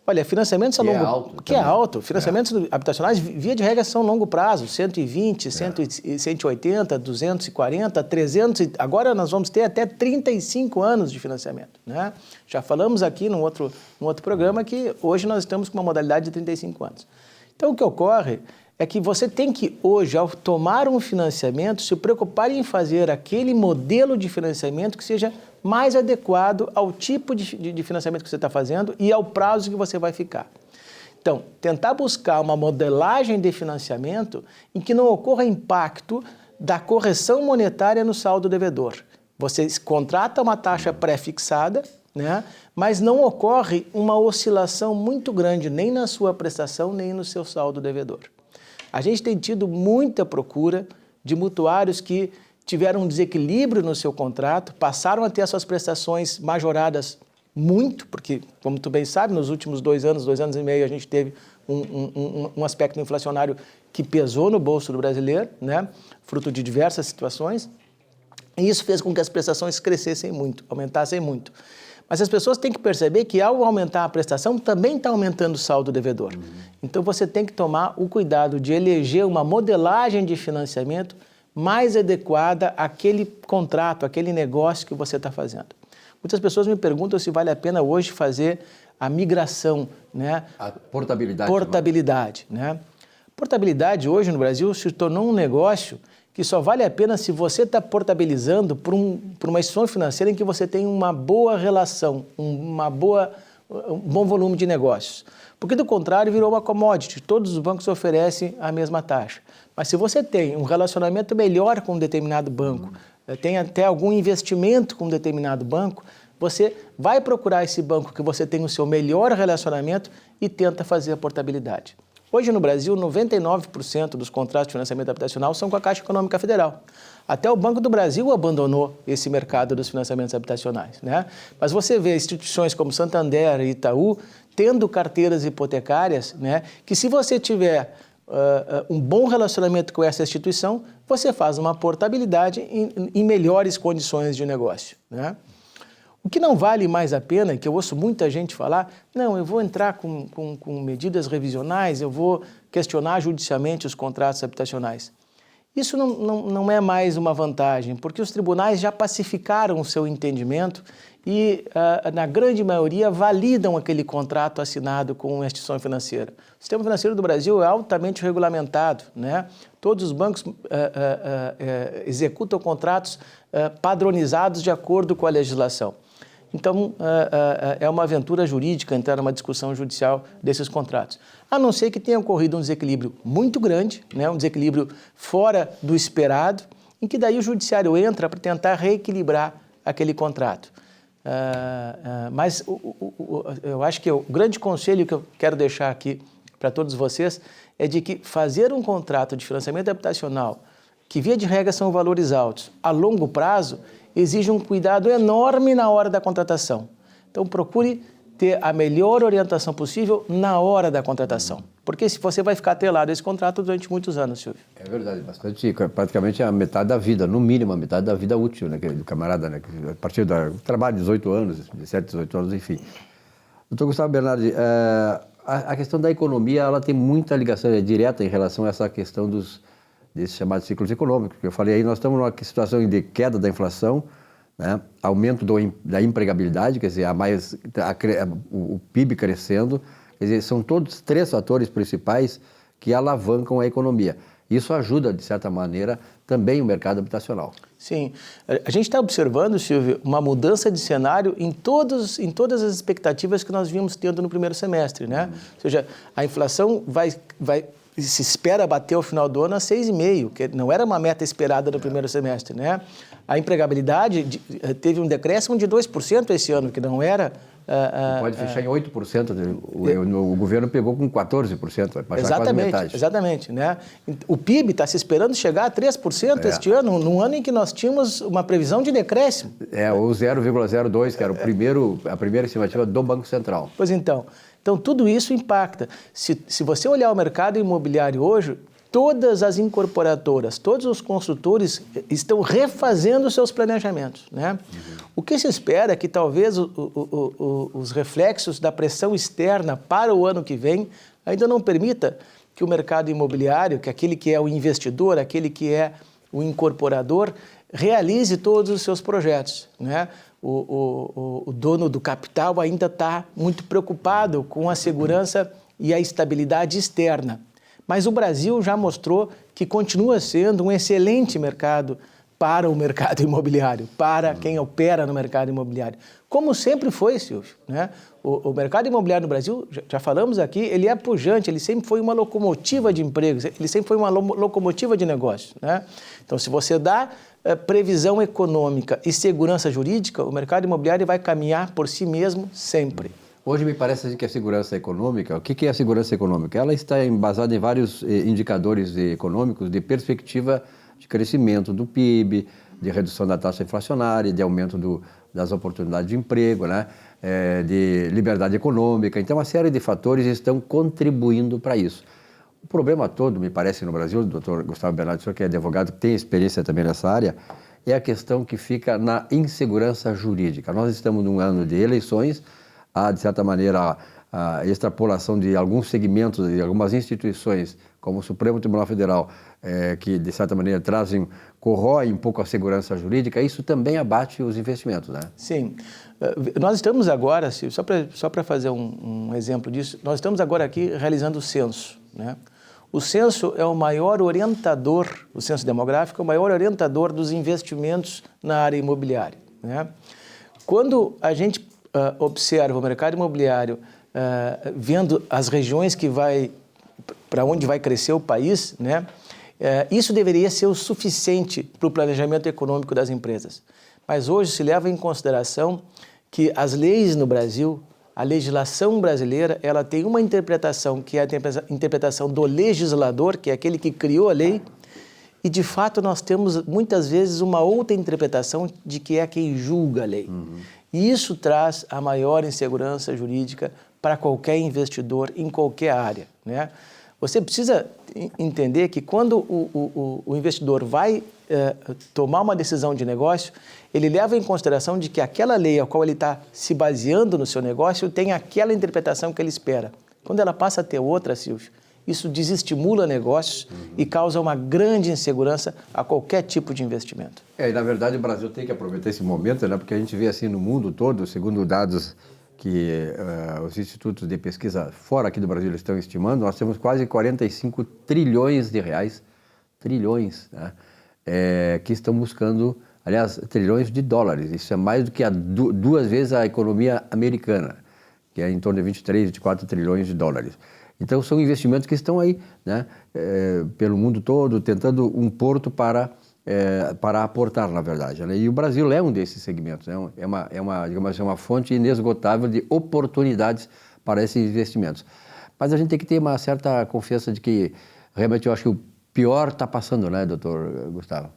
Olha, financiamentos a longo... Que é alto. Financiamentos habitacionais, via de regra, são longo prazo, 120, 180, 240, 300... Agora nós vamos ter até 35 anos de financiamento, né? Já falamos aqui num outro programa que hoje nós estamos com uma modalidade de 35 anos. Então, o que ocorre é que você tem que, hoje, ao tomar um financiamento, se preocupar em fazer aquele modelo de financiamento que seja mais adequado ao tipo de financiamento que você está fazendo e ao prazo que você vai ficar. Então, tentar buscar uma modelagem de financiamento em que não ocorra impacto da correção monetária no saldo devedor. Você contrata uma taxa pré-fixada, né, mas não ocorre uma oscilação muito grande nem na sua prestação, nem no seu saldo devedor. A gente tem tido muita procura de mutuários que tiveram um desequilíbrio no seu contrato, passaram a ter as suas prestações majoradas muito, porque, como tu bem sabe, nos últimos 2 anos e meio, a gente teve um aspecto inflacionário que pesou no bolso do brasileiro, né, fruto de diversas situações, e isso fez com que as prestações crescessem muito, aumentassem muito. Mas as pessoas têm que perceber que, ao aumentar a prestação, também está aumentando o saldo devedor. Então, você tem que tomar o cuidado de eleger uma modelagem de financiamento mais adequada àquele contrato, àquele negócio que você está fazendo. Muitas pessoas me perguntam se vale a pena hoje fazer a migração, né? A portabilidade. Portabilidade, né? Portabilidade hoje no Brasil se tornou um negócio que só vale a pena se você está portabilizando por uma instituição financeira em que você tem uma boa relação, um bom volume de negócios. Porque, do contrário, virou uma commodity. Todos os bancos oferecem a mesma taxa. Mas se você tem um relacionamento melhor com um determinado banco, tem até algum investimento com um determinado banco, você vai procurar esse banco que você tem o seu melhor relacionamento e tenta fazer a portabilidade. Hoje, no Brasil, 99% dos contratos de financiamento habitacional são com a Caixa Econômica Federal. Até o Banco do Brasil abandonou esse mercado dos financiamentos habitacionais, né? Mas você vê instituições como Santander e Itaú tendo carteiras hipotecárias, né, que se você tiver um bom relacionamento com essa instituição, você faz uma portabilidade em melhores condições de negócio, né? O que não vale mais a pena, que eu ouço muita gente falar, não, eu vou entrar com medidas revisionais, eu vou questionar judicialmente os contratos habitacionais. Isso não é mais uma vantagem, porque os tribunais já pacificaram o seu entendimento e, na grande maioria, validam aquele contrato assinado com uma instituição financeira. O sistema financeiro do Brasil é altamente regulamentado, né? Todos os bancos executam contratos padronizados de acordo com a legislação. Então, é uma aventura jurídica entrar numa discussão judicial desses contratos. A não ser que tenha ocorrido um desequilíbrio muito grande, né, um desequilíbrio fora do esperado, em que daí o judiciário entra para tentar reequilibrar aquele contrato. Mas eu acho que o grande conselho que eu quero deixar aqui para todos vocês é de que fazer um contrato de financiamento habitacional, que via de regra são valores altos, a longo prazo, exige um cuidado enorme na hora da contratação. Então, procure ter a melhor orientação possível na hora da contratação. Porque se você vai ficar atrelado a esse contrato durante muitos anos, Silvio. É verdade, bastante, praticamente a metade da vida, no mínimo a metade da vida útil, né, do camarada, né, a partir do trabalho de 18 anos, 17, 18 anos, enfim. Doutor Gustavo Bernardi, a questão da economia, ela tem muita ligação direta em relação a essa questão desses chamados ciclos econômicos, que eu falei aí, nós estamos numa situação de queda da inflação, né, aumento da empregabilidade, quer dizer, o PIB crescendo, quer dizer, são todos três fatores principais que alavancam a economia. Isso ajuda, de certa maneira, também o mercado habitacional. Sim. A gente está observando, Silvio, uma mudança de cenário em todas as expectativas que nós vimos tendo no primeiro semestre, né? Ou seja, a inflação se espera bater ao final do ano a 6,5%, que não era uma meta esperada no primeiro semestre, né? A empregabilidade teve um decréscimo de 2% esse ano, que não era... Pode fechar em 8%, o governo pegou com 14%, vai passar quase metade. Exatamente, né? O PIB está se esperando chegar a 3% este ano, num ano em que nós tínhamos uma previsão de decréscimo. O 0,02, que era a primeira estimativa do Banco Central. Pois então tudo isso impacta. Se você olhar o mercado imobiliário hoje, todas as incorporadoras, todos os construtores estão refazendo seus planejamentos, né? O que se espera é que talvez os reflexos da pressão externa para o ano que vem ainda não permita que o mercado imobiliário, que aquele que é o investidor, aquele que é o incorporador, realize todos os seus projetos, né? O dono do capital ainda está muito preocupado com a segurança e a estabilidade externa. Mas o Brasil já mostrou que continua sendo um excelente mercado para o mercado imobiliário, para quem opera no mercado imobiliário. Como sempre foi, Silvio, né? O mercado imobiliário no Brasil, já falamos aqui, ele é pujante, ele sempre foi uma locomotiva de empregos, ele sempre foi uma locomotiva de negócios, né? Então, se você dá previsão econômica e segurança jurídica, o mercado imobiliário vai caminhar por si mesmo sempre. Hoje me parece que a segurança econômica, o que é a segurança econômica? Ela está embasada em vários indicadores econômicos de perspectiva de crescimento do PIB, de redução da taxa inflacionária, de aumento das oportunidades de emprego, né? De liberdade econômica. Então, uma série de fatores estão contribuindo para isso. O problema todo, me parece, no Brasil, doutor Gustavo Bernardi, o senhor que é advogado, que tem experiência também nessa área, é a questão que fica na insegurança jurídica. Nós estamos num ano de eleições, há, de certa maneira, a extrapolação de alguns segmentos e algumas instituições, como o Supremo Tribunal Federal, que, de certa maneira, corroem um pouco a segurança jurídica, isso também abate os investimentos, né? Sim. Nós estamos agora, só para fazer um exemplo disso, nós estamos agora aqui realizando o censo, né? o censo é o maior orientador, o censo demográfico é o maior orientador dos investimentos na área imobiliária, né? Quando a gente observa o mercado imobiliário, vendo as regiões para onde vai crescer o país, né? Isso deveria ser o suficiente para o planejamento econômico das empresas. Mas hoje se leva em consideração que as leis no Brasil, a legislação brasileira, ela tem uma interpretação que é a interpretação do legislador, que é aquele que criou a lei, e de fato nós temos muitas vezes uma outra interpretação de que é quem julga a lei. E isso traz a maior insegurança jurídica para qualquer investidor em qualquer área, né? Você precisa entender que quando o investidor vai tomar uma decisão de negócio, ele leva em consideração de que aquela lei a qual ele está se baseando no seu negócio tem aquela interpretação que ele espera. Quando ela passa a ter outra, Silvio, isso desestimula negócios e causa uma grande insegurança a qualquer tipo de investimento. E na verdade o Brasil tem que aproveitar esse momento, né? Porque a gente vê assim no mundo todo, segundo dados que os institutos de pesquisa fora aqui do Brasil estão estimando, nós temos quase 45 trilhões de reais, né? Que estão buscando, aliás, trilhões de dólares. Isso é mais do que duas vezes a economia americana, que é em torno de 23, 24 trilhões de dólares. Então, são investimentos que estão aí, né? Pelo mundo todo, tentando um porto para aportar, na verdade, né? E o Brasil é um desses segmentos, né? Digamos, é uma fonte inesgotável de oportunidades para esses investimentos. Mas a gente tem que ter uma certa confiança de que, realmente, eu acho que o pior está passando, né, doutor Gustavo?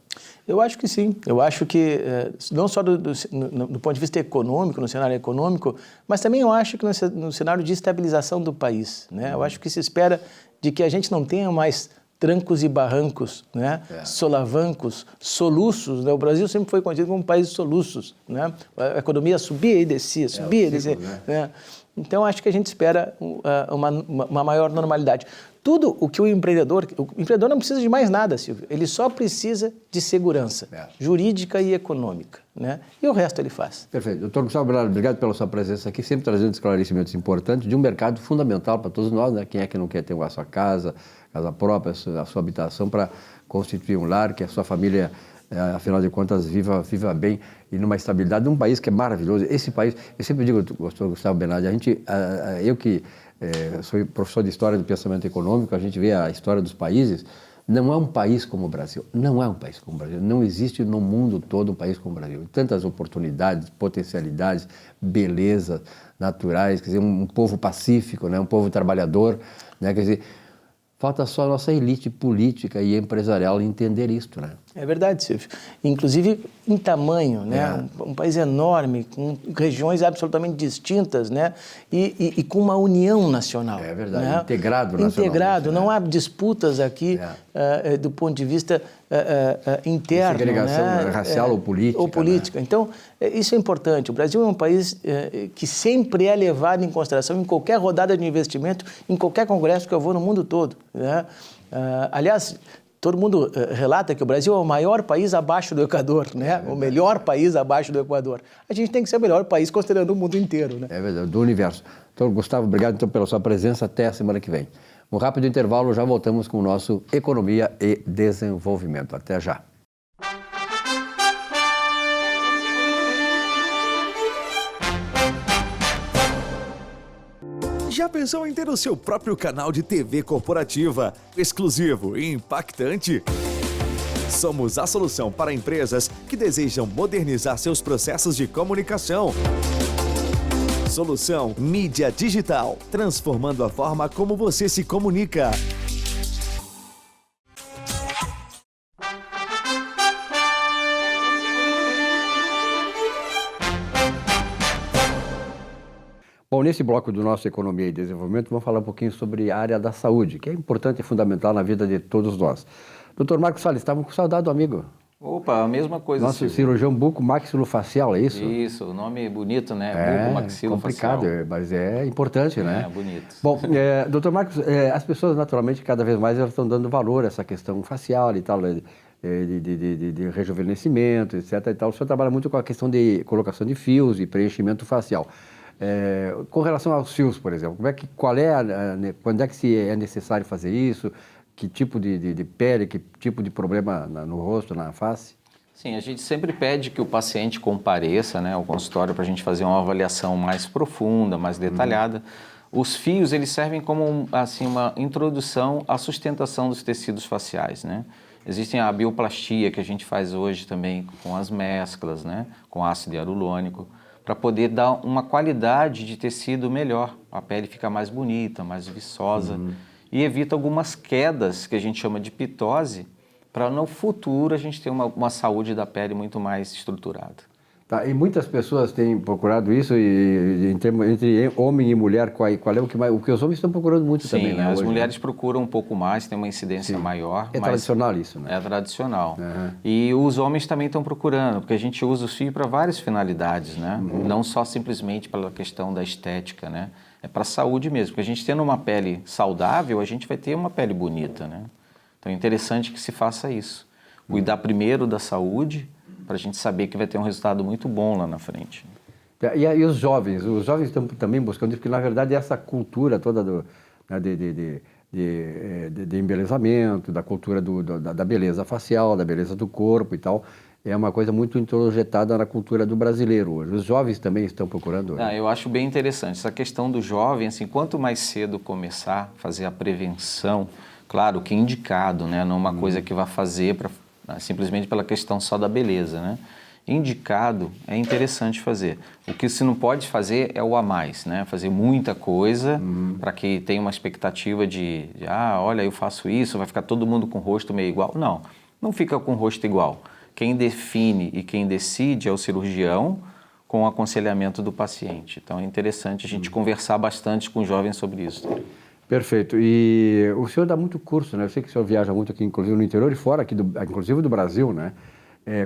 Eu acho que sim. Eu acho que, não só do ponto de vista econômico, no cenário econômico, mas também eu acho que no cenário de estabilização do país, né? Eu acho que se espera de que a gente não tenha mais trancos e barrancos, né? Solavancos, soluços, né? O Brasil sempre foi conhecido como um país de soluços, né? A economia subia e descia, subia e descia, né? Então, acho que a gente espera uma maior normalidade. Tudo o que o empreendedor não precisa de mais nada, Silvio, ele só precisa de segurança jurídica e econômica, né? E o resto ele faz. Perfeito. Doutor Gustavo Bernardo, obrigado pela sua presença aqui, sempre trazendo esclarecimentos importantes de um mercado fundamental para todos nós, né? Quem é que não quer ter a sua casa própria, a sua habitação para constituir um lar, que a sua família, afinal de contas, viva bem e numa estabilidade de um país que é maravilhoso. Esse país, eu sempre digo, doutor Gustavo Bernardo, eu que sou professor de História do Pensamento Econômico, a gente vê a história dos países, não é um país como o Brasil, não é um país como o Brasil, não existe no mundo todo um país como o Brasil. Tantas oportunidades, potencialidades, belezas naturais, quer dizer, um povo pacífico, né? Um povo trabalhador, né? Quer dizer, falta só a nossa elite política e empresarial entender isto, né? É verdade, Silvio. Inclusive em tamanho, né? Um país enorme, com regiões absolutamente distintas, né? E com uma união nacional. É verdade, né? Integrado nacionalmente. Integrado, não há disputas aqui do ponto de vista interno. Segregação, né? Racial ou política. Ou política. Né? Então, isso é importante. O Brasil é um país que sempre é levado em consideração em qualquer rodada de investimento, em qualquer congresso que eu vou no mundo todo, né? Aliás, todo mundo relata que o Brasil é o maior país abaixo do Equador, né? O melhor país abaixo do Equador. A gente tem que ser o melhor país considerando o mundo inteiro, né? É verdade, do universo. Então, Gustavo, obrigado então pela sua presença. Até a semana que vem. Um rápido intervalo, já voltamos com o nosso Economia e Desenvolvimento. Até já. Já pensou em ter o seu próprio canal de TV corporativa, exclusivo e impactante? Somos a solução para empresas que desejam modernizar seus processos de comunicação. Solução Mídia Digital, transformando a forma como você se comunica. Bom, nesse bloco do nosso Economia e Desenvolvimento, vamos falar um pouquinho sobre a área da saúde, que é importante e fundamental na vida de todos nós. Doutor Marcos Salles, estavam com saudade do amigo. Opa, a mesma coisa. Nosso cirurgião buco-maxilofacial, é isso? Isso, o nome bonito, né? Buco-maxilofacial. Complicado, mas é importante, né? É, bonito. Bom, doutor Marcos, as pessoas naturalmente cada vez mais elas estão dando valor a essa questão facial e tal, de rejuvenescimento, etc. E tal. O senhor trabalha muito com a questão de colocação de fios e preenchimento facial. Com relação aos fios, por exemplo, quando é que é necessário fazer isso? que tipo de pele, que tipo de problema no rosto, na face? Sim, a gente sempre pede que o paciente compareça, né, ao consultório para a gente fazer uma avaliação mais profunda, mais detalhada. Os fios, eles servem como assim, uma introdução à sustentação dos tecidos faciais, né? Existem a bioplastia que a gente faz hoje também com as mesclas, né, com ácido hialurônico, para poder dar uma qualidade de tecido melhor. A pele fica mais bonita, mais viçosa e evita algumas quedas que a gente chama de pitose, para no futuro a gente ter uma saúde da pele muito mais estruturada. Tá, e muitas pessoas têm procurado isso, entre homem e mulher, qual é o que os homens estão procurando muito também, né? Sim, as hoje, mulheres procuram um pouco mais, tem uma incidência maior. É tradicional isso, né? É tradicional. E os homens também estão procurando, porque a gente usa o fio para várias finalidades, né? Não só simplesmente pela questão da estética, né? É para a saúde mesmo, porque a gente tendo uma pele saudável, a gente vai ter uma pele bonita, né? Então é interessante que se faça isso. Cuidar primeiro da saúde, para a gente saber que vai ter um resultado muito bom lá na frente. E os jovens estão também buscando isso, porque na verdade essa cultura toda de embelezamento, da cultura da beleza facial, da beleza do corpo e tal, é uma coisa muito introjetada na cultura do brasileiro hoje. Os jovens também estão procurando. Eu acho bem interessante essa questão do jovem, assim, quanto mais cedo começar a fazer a prevenção, claro que indicado, né, não uma coisa que vai fazer simplesmente pela questão só da beleza, né? Indicado é interessante fazer. O que se não pode fazer é o a mais, né? Fazer muita coisa para que tenha uma expectativa de olha, eu faço isso, vai ficar todo mundo com o rosto meio igual. Não fica com o rosto igual. Quem define e quem decide é o cirurgião com o aconselhamento do paciente. Então é interessante a gente conversar bastante com os jovens sobre isso. Perfeito. E o senhor dá muito curso, né? Eu sei que o senhor viaja muito aqui, inclusive no interior e fora, aqui inclusive do Brasil, né?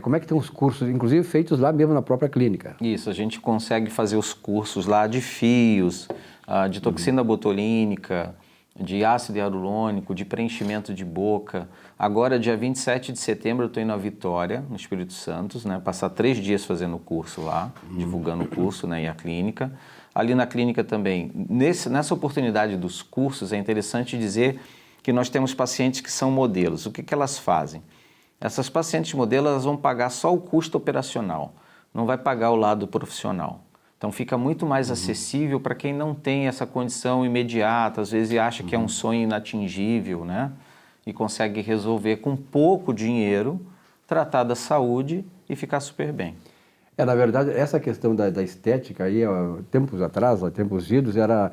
Como é que estão os cursos, inclusive feitos lá mesmo na própria clínica? Isso, a gente consegue fazer os cursos lá de fios, de toxina botulínica, de ácido hialurônico, de preenchimento de boca. Agora, dia 27 de setembro, eu estou indo a Vitória, no Espírito Santo, né? Passar 3 dias fazendo o curso lá, divulgando o curso, né? E a clínica. Ali na clínica também, nessa oportunidade dos cursos, é interessante dizer que nós temos pacientes que são modelos. O que elas fazem? Essas pacientes modelos, elas vão pagar só o custo operacional, não vai pagar o lado profissional. Então fica muito mais acessível para quem não tem essa condição imediata, às vezes acha que é um sonho inatingível, né? E consegue resolver com pouco dinheiro, tratar da saúde e ficar super bem. Na verdade, essa questão da estética aí, tempos atrás, tempos idos, era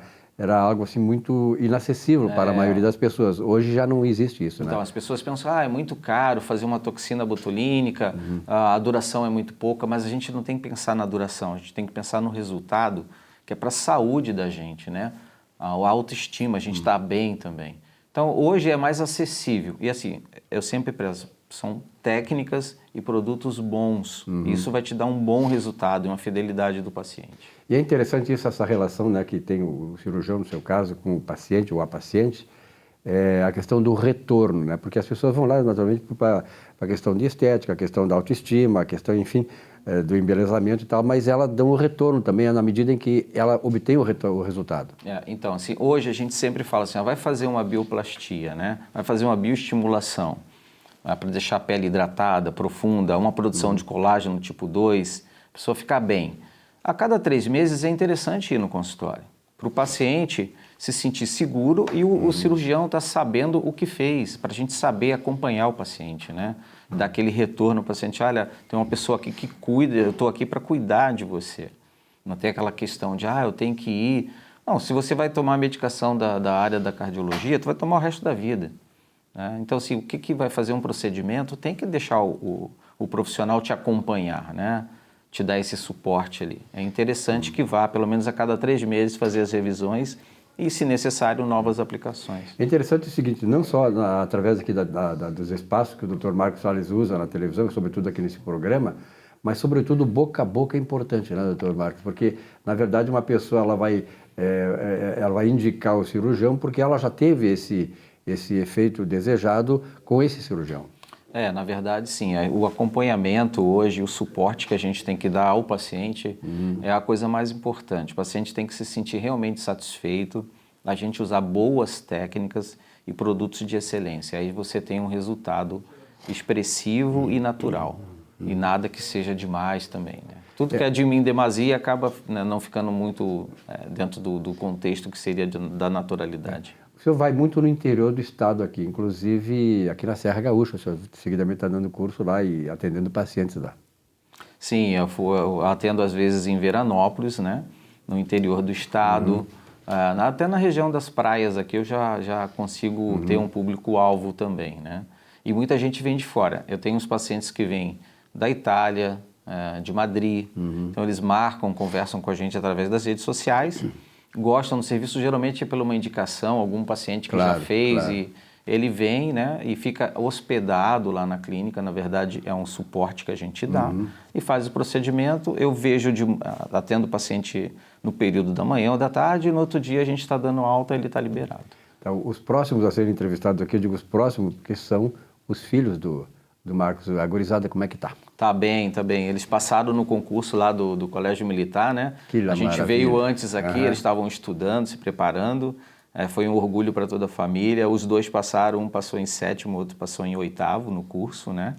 algo assim muito inacessível para a maioria das pessoas. Hoje já não existe isso, né? Então, as pessoas pensam, é muito caro fazer uma toxina botulínica, a duração é muito pouca, mas a gente não tem que pensar na duração, a gente tem que pensar no resultado, que é para a saúde da gente, né? A autoestima, a gente está bem também. Então, hoje é mais acessível. E assim, eu sempre prezo, são técnicas e produtos bons. Isso vai te dar um bom resultado e uma fidelidade do paciente. E é interessante isso, essa relação, né, que tem o cirurgião, no seu caso, com o paciente ou a paciente, a questão do retorno, né? Porque as pessoas vão lá, naturalmente, para a questão de estética, a questão da autoestima, a questão, enfim, do embelezamento e tal, mas elas dão o retorno também, na medida em que ela obtém o resultado. Então, assim, hoje a gente sempre fala assim, vai fazer uma bioplastia, né? Vai fazer uma bioestimulação, para deixar a pele hidratada, profunda, uma produção de colágeno tipo 2, a pessoa ficar bem. A cada 3 meses é interessante ir no consultório, para o paciente se sentir seguro e o cirurgião está sabendo o que fez, para a gente saber acompanhar o paciente, né? Dar aquele retorno ao paciente, olha, tem uma pessoa aqui que cuida, eu estou aqui para cuidar de você. Não tem aquela questão de, eu tenho que ir. Não, se você vai tomar medicação da área da cardiologia, tu vai tomar o resto da vida. Né? Então, assim, o que vai fazer um procedimento, tem que deixar o profissional te acompanhar, né? Te dar esse suporte ali. É interessante que vá, pelo menos a cada 3 meses, fazer as revisões e, se necessário, novas aplicações. É interessante o seguinte, não só através aqui dos espaços que o Dr. Marcos Salles usa na televisão, sobretudo aqui nesse programa, mas, sobretudo, boca a boca é importante, né, Dr. Marcos? Porque, na verdade, uma pessoa ela vai indicar o cirurgião porque ela já teve esse efeito desejado com esse cirurgião. Na verdade, sim. O acompanhamento hoje, o suporte que a gente tem que dar ao paciente é a coisa mais importante. O paciente tem que se sentir realmente satisfeito, a gente usar boas técnicas e produtos de excelência. Aí você tem um resultado expressivo e natural. E nada que seja demais também, né? Tudo que é de mim em demasia acaba, né, não ficando muito dentro do contexto que seria da naturalidade. O senhor vai muito no interior do estado aqui, inclusive aqui na Serra Gaúcha. O senhor seguidamente está dando curso lá e atendendo pacientes lá. Sim, eu atendo às vezes em Veranópolis, né, no interior do estado. Até na região das praias aqui eu já consigo ter um público-alvo também, né? E muita gente vem de fora. Eu tenho uns pacientes que vêm da Itália, de Madrid. Então eles marcam, conversam com a gente através das redes sociais, gostam do serviço, geralmente é pela uma indicação, algum paciente que já fez e ele vem, né, e fica hospedado lá na clínica. Na verdade é um suporte que a gente dá e faz o procedimento. Eu vejo, atendo o paciente no período da manhã ou da tarde e no outro dia a gente está dando alta e ele está liberado. Então, os próximos a serem entrevistados aqui, eu digo os próximos porque são os filhos do Marcos. A gurizada, como é que tá? Tá bem, tá bem. Eles passaram no concurso lá do Colégio Militar, né? A gente veio antes aqui, eles estavam estudando, se preparando. Foi um orgulho para toda a família. Os dois passaram, um passou em 7º, o outro passou em 8º no curso, né?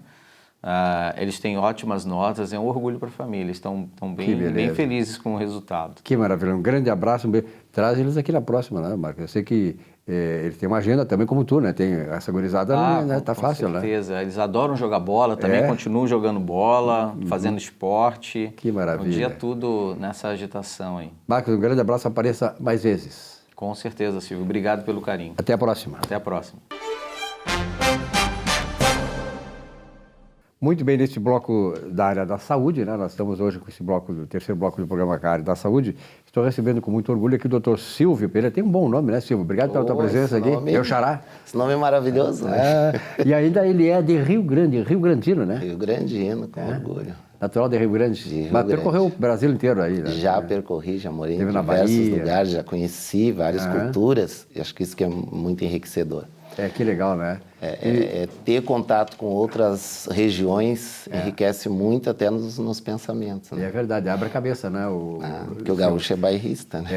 Eles têm ótimas notas, é um orgulho para a família. Estão bem felizes com o resultado. Que maravilha. Um grande abraço. Traz eles aqui na próxima, né, Marcos? Eu sei que eles têm uma agenda também como tu, né? Tem essa gurizada, né? Tá fácil, né? Com certeza. Eles adoram jogar bola, também continuam jogando bola, fazendo esporte. Que maravilha. Um dia tudo nessa agitação aí. Marcos, um grande abraço. Apareça mais vezes. Com certeza, Silvio. Obrigado pelo carinho. Até a próxima. Até a próxima. Muito bem, neste bloco da área da saúde, né? Nós estamos hoje com esse bloco, o terceiro bloco do programa da área da saúde. Estou recebendo com muito orgulho aqui o Dr. Silvio Pereira. Tem um bom nome, né, Silvio? Obrigado pela tua presença aqui. Meu xará. Esse nome é maravilhoso, né? E ainda ele é de Rio Grande, Rio Grandino, né? Rio Grandino, com orgulho. Natural de Rio Grande. Mas percorreu o Brasil inteiro aí, né? Já percorri, já morei em diversos lugares, já conheci várias culturas. E acho que isso que é muito enriquecedor. Que legal, né? Ter contato com outras regiões enriquece muito até nos pensamentos. Né? É verdade, abre a cabeça, né? Porque o gaúcho é bairrista, né?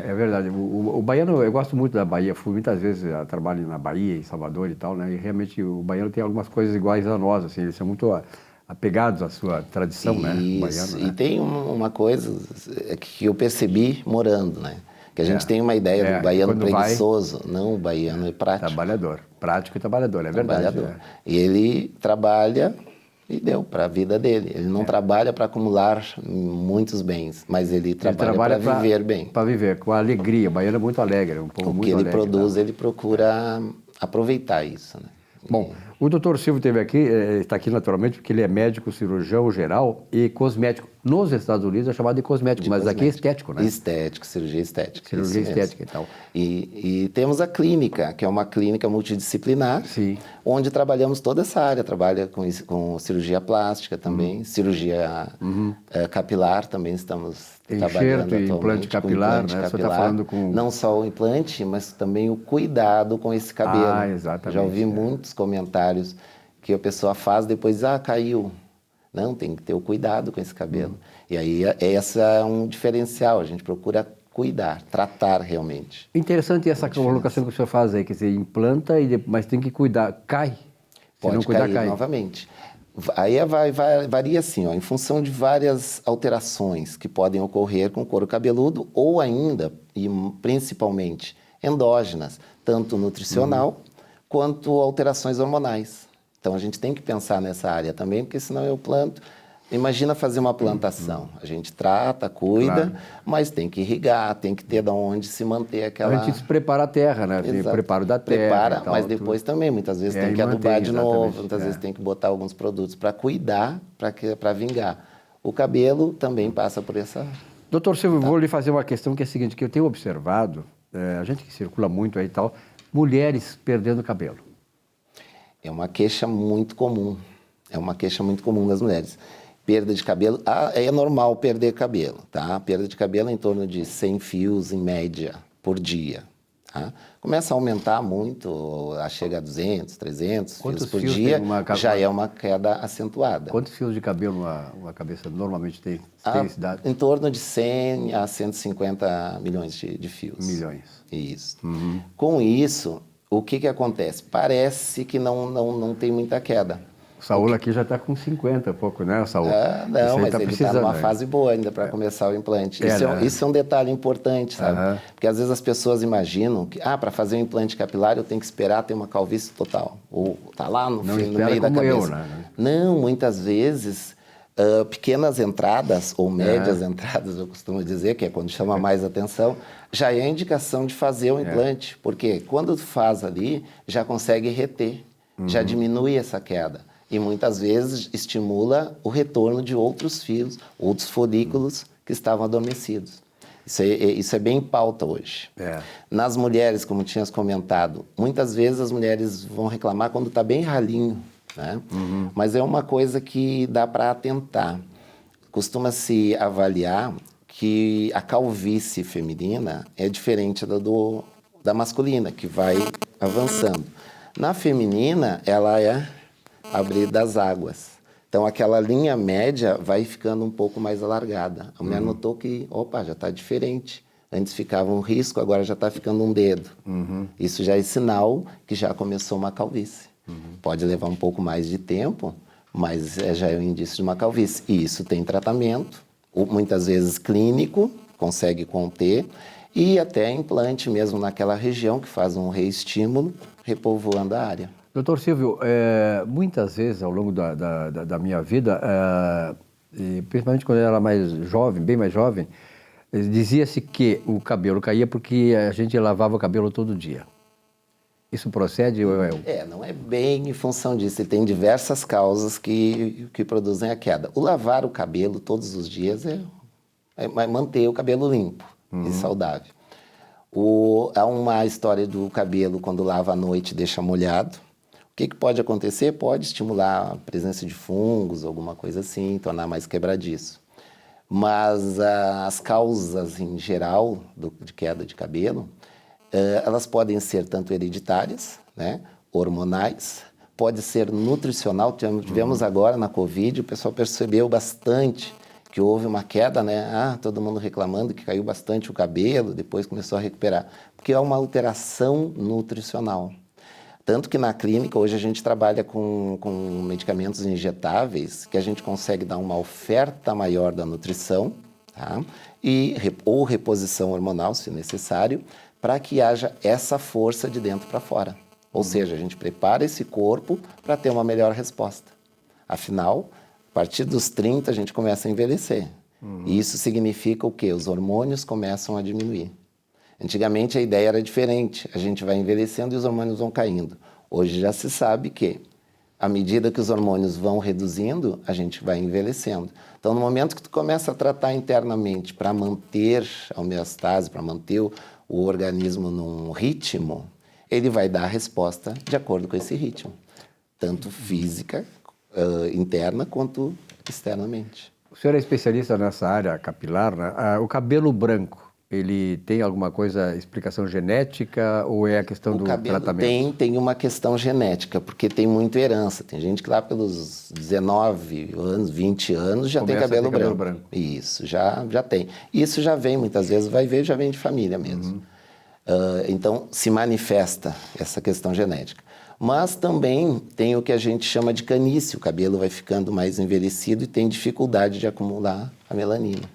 É verdade. O baiano, eu gosto muito da Bahia, fui muitas vezes a trabalho na Bahia, em Salvador e tal, né? E realmente o baiano tem algumas coisas iguais a nós, assim, eles são muito apegados à sua tradição, né? O baiano, e tem uma coisa que eu percebi morando, né? Que a gente tem uma ideia do baiano preguiçoso. Não, o baiano é prático. Trabalhador. Prático e trabalhador, é verdade. E ele trabalha e deu para a vida dele. Ele não trabalha para acumular muitos bens, mas ele trabalha para viver bem. Para viver, com alegria. O baiano é muito alegre, um povo muito alegre. O que ele produz, ele procura aproveitar isso, né? Bom, o doutor Silvio esteve aqui, está aqui naturalmente porque ele é médico, cirurgião geral e cosmético. Nos Estados Unidos é chamado de cosmético, mas aqui é estético, né? Estético, cirurgia estética. Cirurgia estética e tal. E temos a clínica, que é uma clínica multidisciplinar, onde trabalhamos toda essa área. Trabalha com cirurgia plástica também, cirurgia capilar também estamos trabalhando atualmente. Implante capilar, né? Você está falando com... Não só o implante, mas também o cuidado com esse cabelo. Exatamente. Já ouvi muitos comentários que a pessoa faz depois, caiu. Não, tem que ter o cuidado com esse cabelo. E aí, esse é um diferencial, a gente procura cuidar, tratar realmente. Interessante essa colocação que o senhor faz aí, quer dizer, implanta, mas tem que cuidar, cai. Pode não cuidar, cai novamente. Aí varia assim, em função de várias alterações que podem ocorrer com o couro cabeludo ou ainda, e principalmente, endógenas, tanto nutricional quanto alterações hormonais. Então, a gente tem que pensar nessa área também, porque senão eu planto... Imagina fazer uma plantação. A gente trata, cuida, mas tem que irrigar, tem que ter de onde se manter aquela... A gente prepara a terra, né? Tem preparo da terra. Prepara, tal, mas depois também, muitas vezes tem que adubar de novo, muitas vezes tem que botar alguns produtos para cuidar, para vingar. O cabelo também passa por essa... Doutor Silvio, vou lhe fazer uma questão que é a seguinte, que eu tenho observado, a gente que circula muito aí e tal, mulheres perdendo cabelo. É uma queixa muito comum. É uma queixa muito comum das mulheres. Perda de cabelo, é normal perder cabelo, tá? Perda de cabelo é em torno de 100 fios, em média, por dia. Tá? Começa a aumentar muito, chega a 200, 300 fios por dia, já é uma queda acentuada. Quantos fios de cabelo uma cabeça normalmente tem? Em torno de 100 a 150 milhões de fios. Milhões. Isso. Com isso... o que acontece? Parece que não tem muita queda. O Saúl aqui já está com 50 e pouco, né, Saúl? Não, mas ele está numa fase boa ainda para começar o implante. Isso é um detalhe importante, sabe? Porque às vezes as pessoas imaginam que, para fazer um implante capilar eu tenho que esperar ter uma calvície total. Ou tá lá no meio da cabeça. Né? Não, muitas vezes, pequenas entradas ou médias entradas, eu costumo dizer, que é quando chama mais atenção, já é a indicação de fazer o implante. Porque quando tu faz ali, já consegue reter, já diminui essa queda. E muitas vezes estimula o retorno de outros fios, outros folículos que estavam adormecidos. Isso é bem em pauta hoje. Nas mulheres, como tinhas comentado, muitas vezes as mulheres vão reclamar quando está bem ralinho, né? Mas é uma coisa que dá para atentar. Costuma-se avaliar que a calvície feminina é diferente da masculina, que vai avançando. Na feminina, ela é abrir das águas. Então, aquela linha média vai ficando um pouco mais alargada. A mulher notou que, já está diferente. Antes ficava um risco, agora já está ficando um dedo. Isso já é sinal que já começou uma calvície. Pode levar um pouco mais de tempo, mas já é um indício de uma calvície. E isso tem tratamento, muitas vezes clínico, consegue conter, e até implante mesmo naquela região que faz um reestímulo, repovoando a área. Doutor Silvio, muitas vezes ao longo da minha vida, principalmente quando eu era mais jovem, bem mais jovem, dizia-se que o cabelo caía porque a gente lavava o cabelo todo dia. Isso procede ou não é bem em função disso. Ele tem diversas causas que produzem a queda. O lavar o cabelo todos os dias é manter o cabelo limpo e saudável. Há uma história do cabelo quando lava à noite deixa molhado. O que pode acontecer? Pode estimular a presença de fungos, alguma coisa assim, tornar mais quebradiço. Mas as causas em geral de queda de cabelo, elas podem ser tanto hereditárias, né, hormonais, pode ser nutricional. Tivemos agora na Covid, o pessoal percebeu bastante que houve uma queda, né? Todo mundo reclamando que caiu bastante o cabelo, depois começou a recuperar, porque é uma alteração nutricional. Tanto que na clínica, hoje a gente trabalha com medicamentos injetáveis, que a gente consegue dar uma oferta maior da nutrição, tá? Ou reposição hormonal, se necessário, para que haja essa força de dentro para fora. Ou seja, a gente prepara esse corpo para ter uma melhor resposta. Afinal, a partir dos 30 a gente começa a envelhecer. E isso significa o quê? Os hormônios começam a diminuir. Antigamente a ideia era diferente, a gente vai envelhecendo e os hormônios vão caindo. Hoje já se sabe que, à medida que os hormônios vão reduzindo, a gente vai envelhecendo. Então, no momento que tu começa a tratar internamente para manter a homeostase, para manter o organismo num ritmo, ele vai dar a resposta de acordo com esse ritmo, tanto física, interna, quanto externamente. O senhor é especialista nessa área capilar, né? O cabelo branco, ele tem alguma explicação genética ou é a questão do tratamento? Tem uma questão genética, porque tem muita herança. Tem gente que lá pelos 19 anos, 20 anos já tem cabelo branco. Isso, já tem. Isso já vem, muitas vezes, já vem de família mesmo. Então, se manifesta essa questão genética. Mas também tem o que a gente chama de canice. O cabelo vai ficando mais envelhecido e tem dificuldade de acumular a melanina.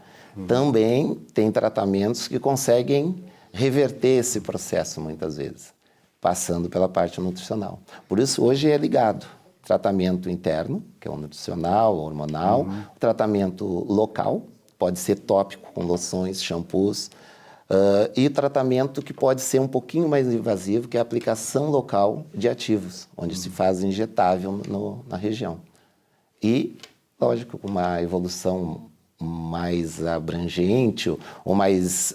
Também tem tratamentos que conseguem reverter esse processo, muitas vezes, passando pela parte nutricional. Por isso, hoje é ligado tratamento interno, que é o nutricional, hormonal, tratamento local, pode ser tópico, com loções, shampoos, e tratamento que pode ser um pouquinho mais invasivo, que é a aplicação local de ativos, onde se faz injetável na região. E, lógico, com uma evolução mais abrangente ou mais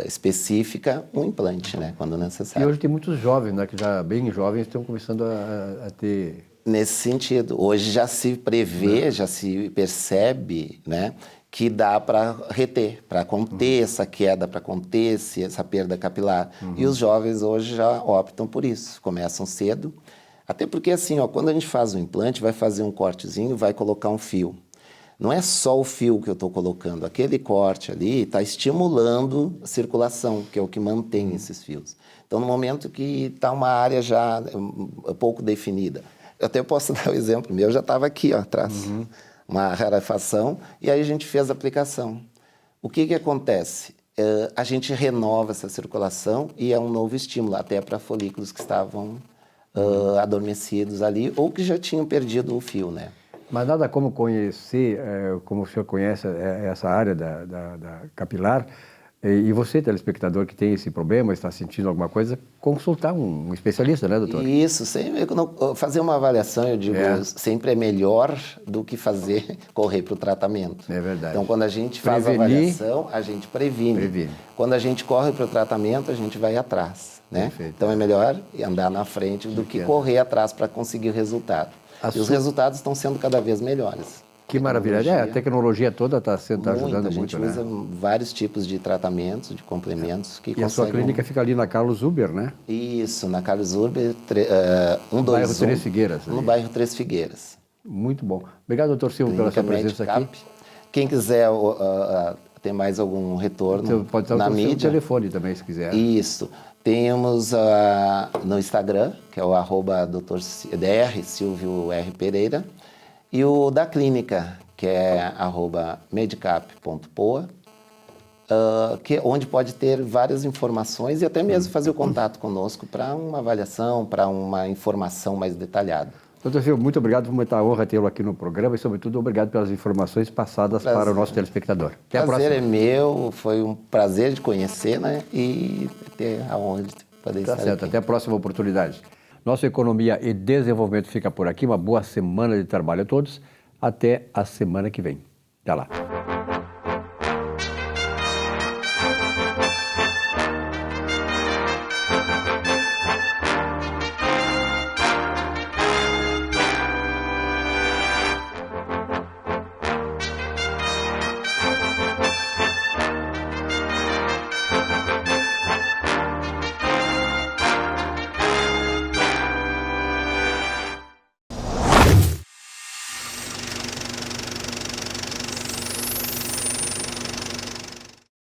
específica, um implante, né, quando necessário. E hoje tem muitos jovens, né, que já bem jovens estão começando a ter... Nesse sentido, hoje já se prevê, já se percebe, né, que dá para reter, para conter essa queda, para conter essa perda capilar. E os jovens hoje já optam por isso, começam cedo. Até porque, assim, quando a gente faz um implante, vai fazer um cortezinho, vai colocar um fio. não é só o fio que eu estou colocando, aquele corte ali está estimulando a circulação, que é o que mantém esses fios. Então, no momento que está uma área já pouco definida, eu até posso dar o exemplo meu, já estava aqui ó, atrás, uma rarefação, e aí a gente fez a aplicação. O que acontece? A gente renova essa circulação e é um novo estímulo, até para folículos que estavam adormecidos ali ou que já tinham perdido o fio, né? Mas nada como conhecer, como o senhor conhece essa área da capilar, e você, telespectador, que tem esse problema, está sentindo alguma coisa, consultar um especialista, né, doutor? Isso, sempre, fazer uma avaliação, eu digo, sempre é melhor do que correr para o tratamento. É verdade. Então, quando a gente faz a avaliação, a gente previne. Quando a gente corre para o tratamento, a gente vai atrás, né? Perfeito. Então, é melhor andar na frente do que correr atrás para conseguir o resultado. E os resultados estão sendo cada vez melhores. Que maravilha. A tecnologia toda está ajudando muito, né? A gente usa vários tipos de tratamentos, de complementos que conseguem... E a sua clínica fica ali na Carlos Zuber, né? Isso, na Carlos Zuber, no bairro Três Figueiras. No bairro Três Figueiras. Muito bom. Obrigado, doutor Silvio, pela sua presença aqui. Quem quiser ter mais algum retorno então, pode na mídia... o telefone também, se quiser. Isso. Temos no Instagram, que é o @Dr. Silvio R. Pereira, e o da clínica, que é @medicap.poa, onde pode ter várias informações e até mesmo fazer o contato conosco para uma avaliação, para uma informação mais detalhada. Doutor Silvio, muito obrigado por muita honra tê-lo aqui no programa e, sobretudo, obrigado pelas informações passadas para o nosso telespectador. Até a próxima. Prazer é meu, foi um prazer de conhecer, né? E ter a honra de poder estar certo, aqui. Até a próxima oportunidade. Nossa Economia e Desenvolvimento fica por aqui. Uma boa semana de trabalho a todos. Até a semana que vem. Até lá.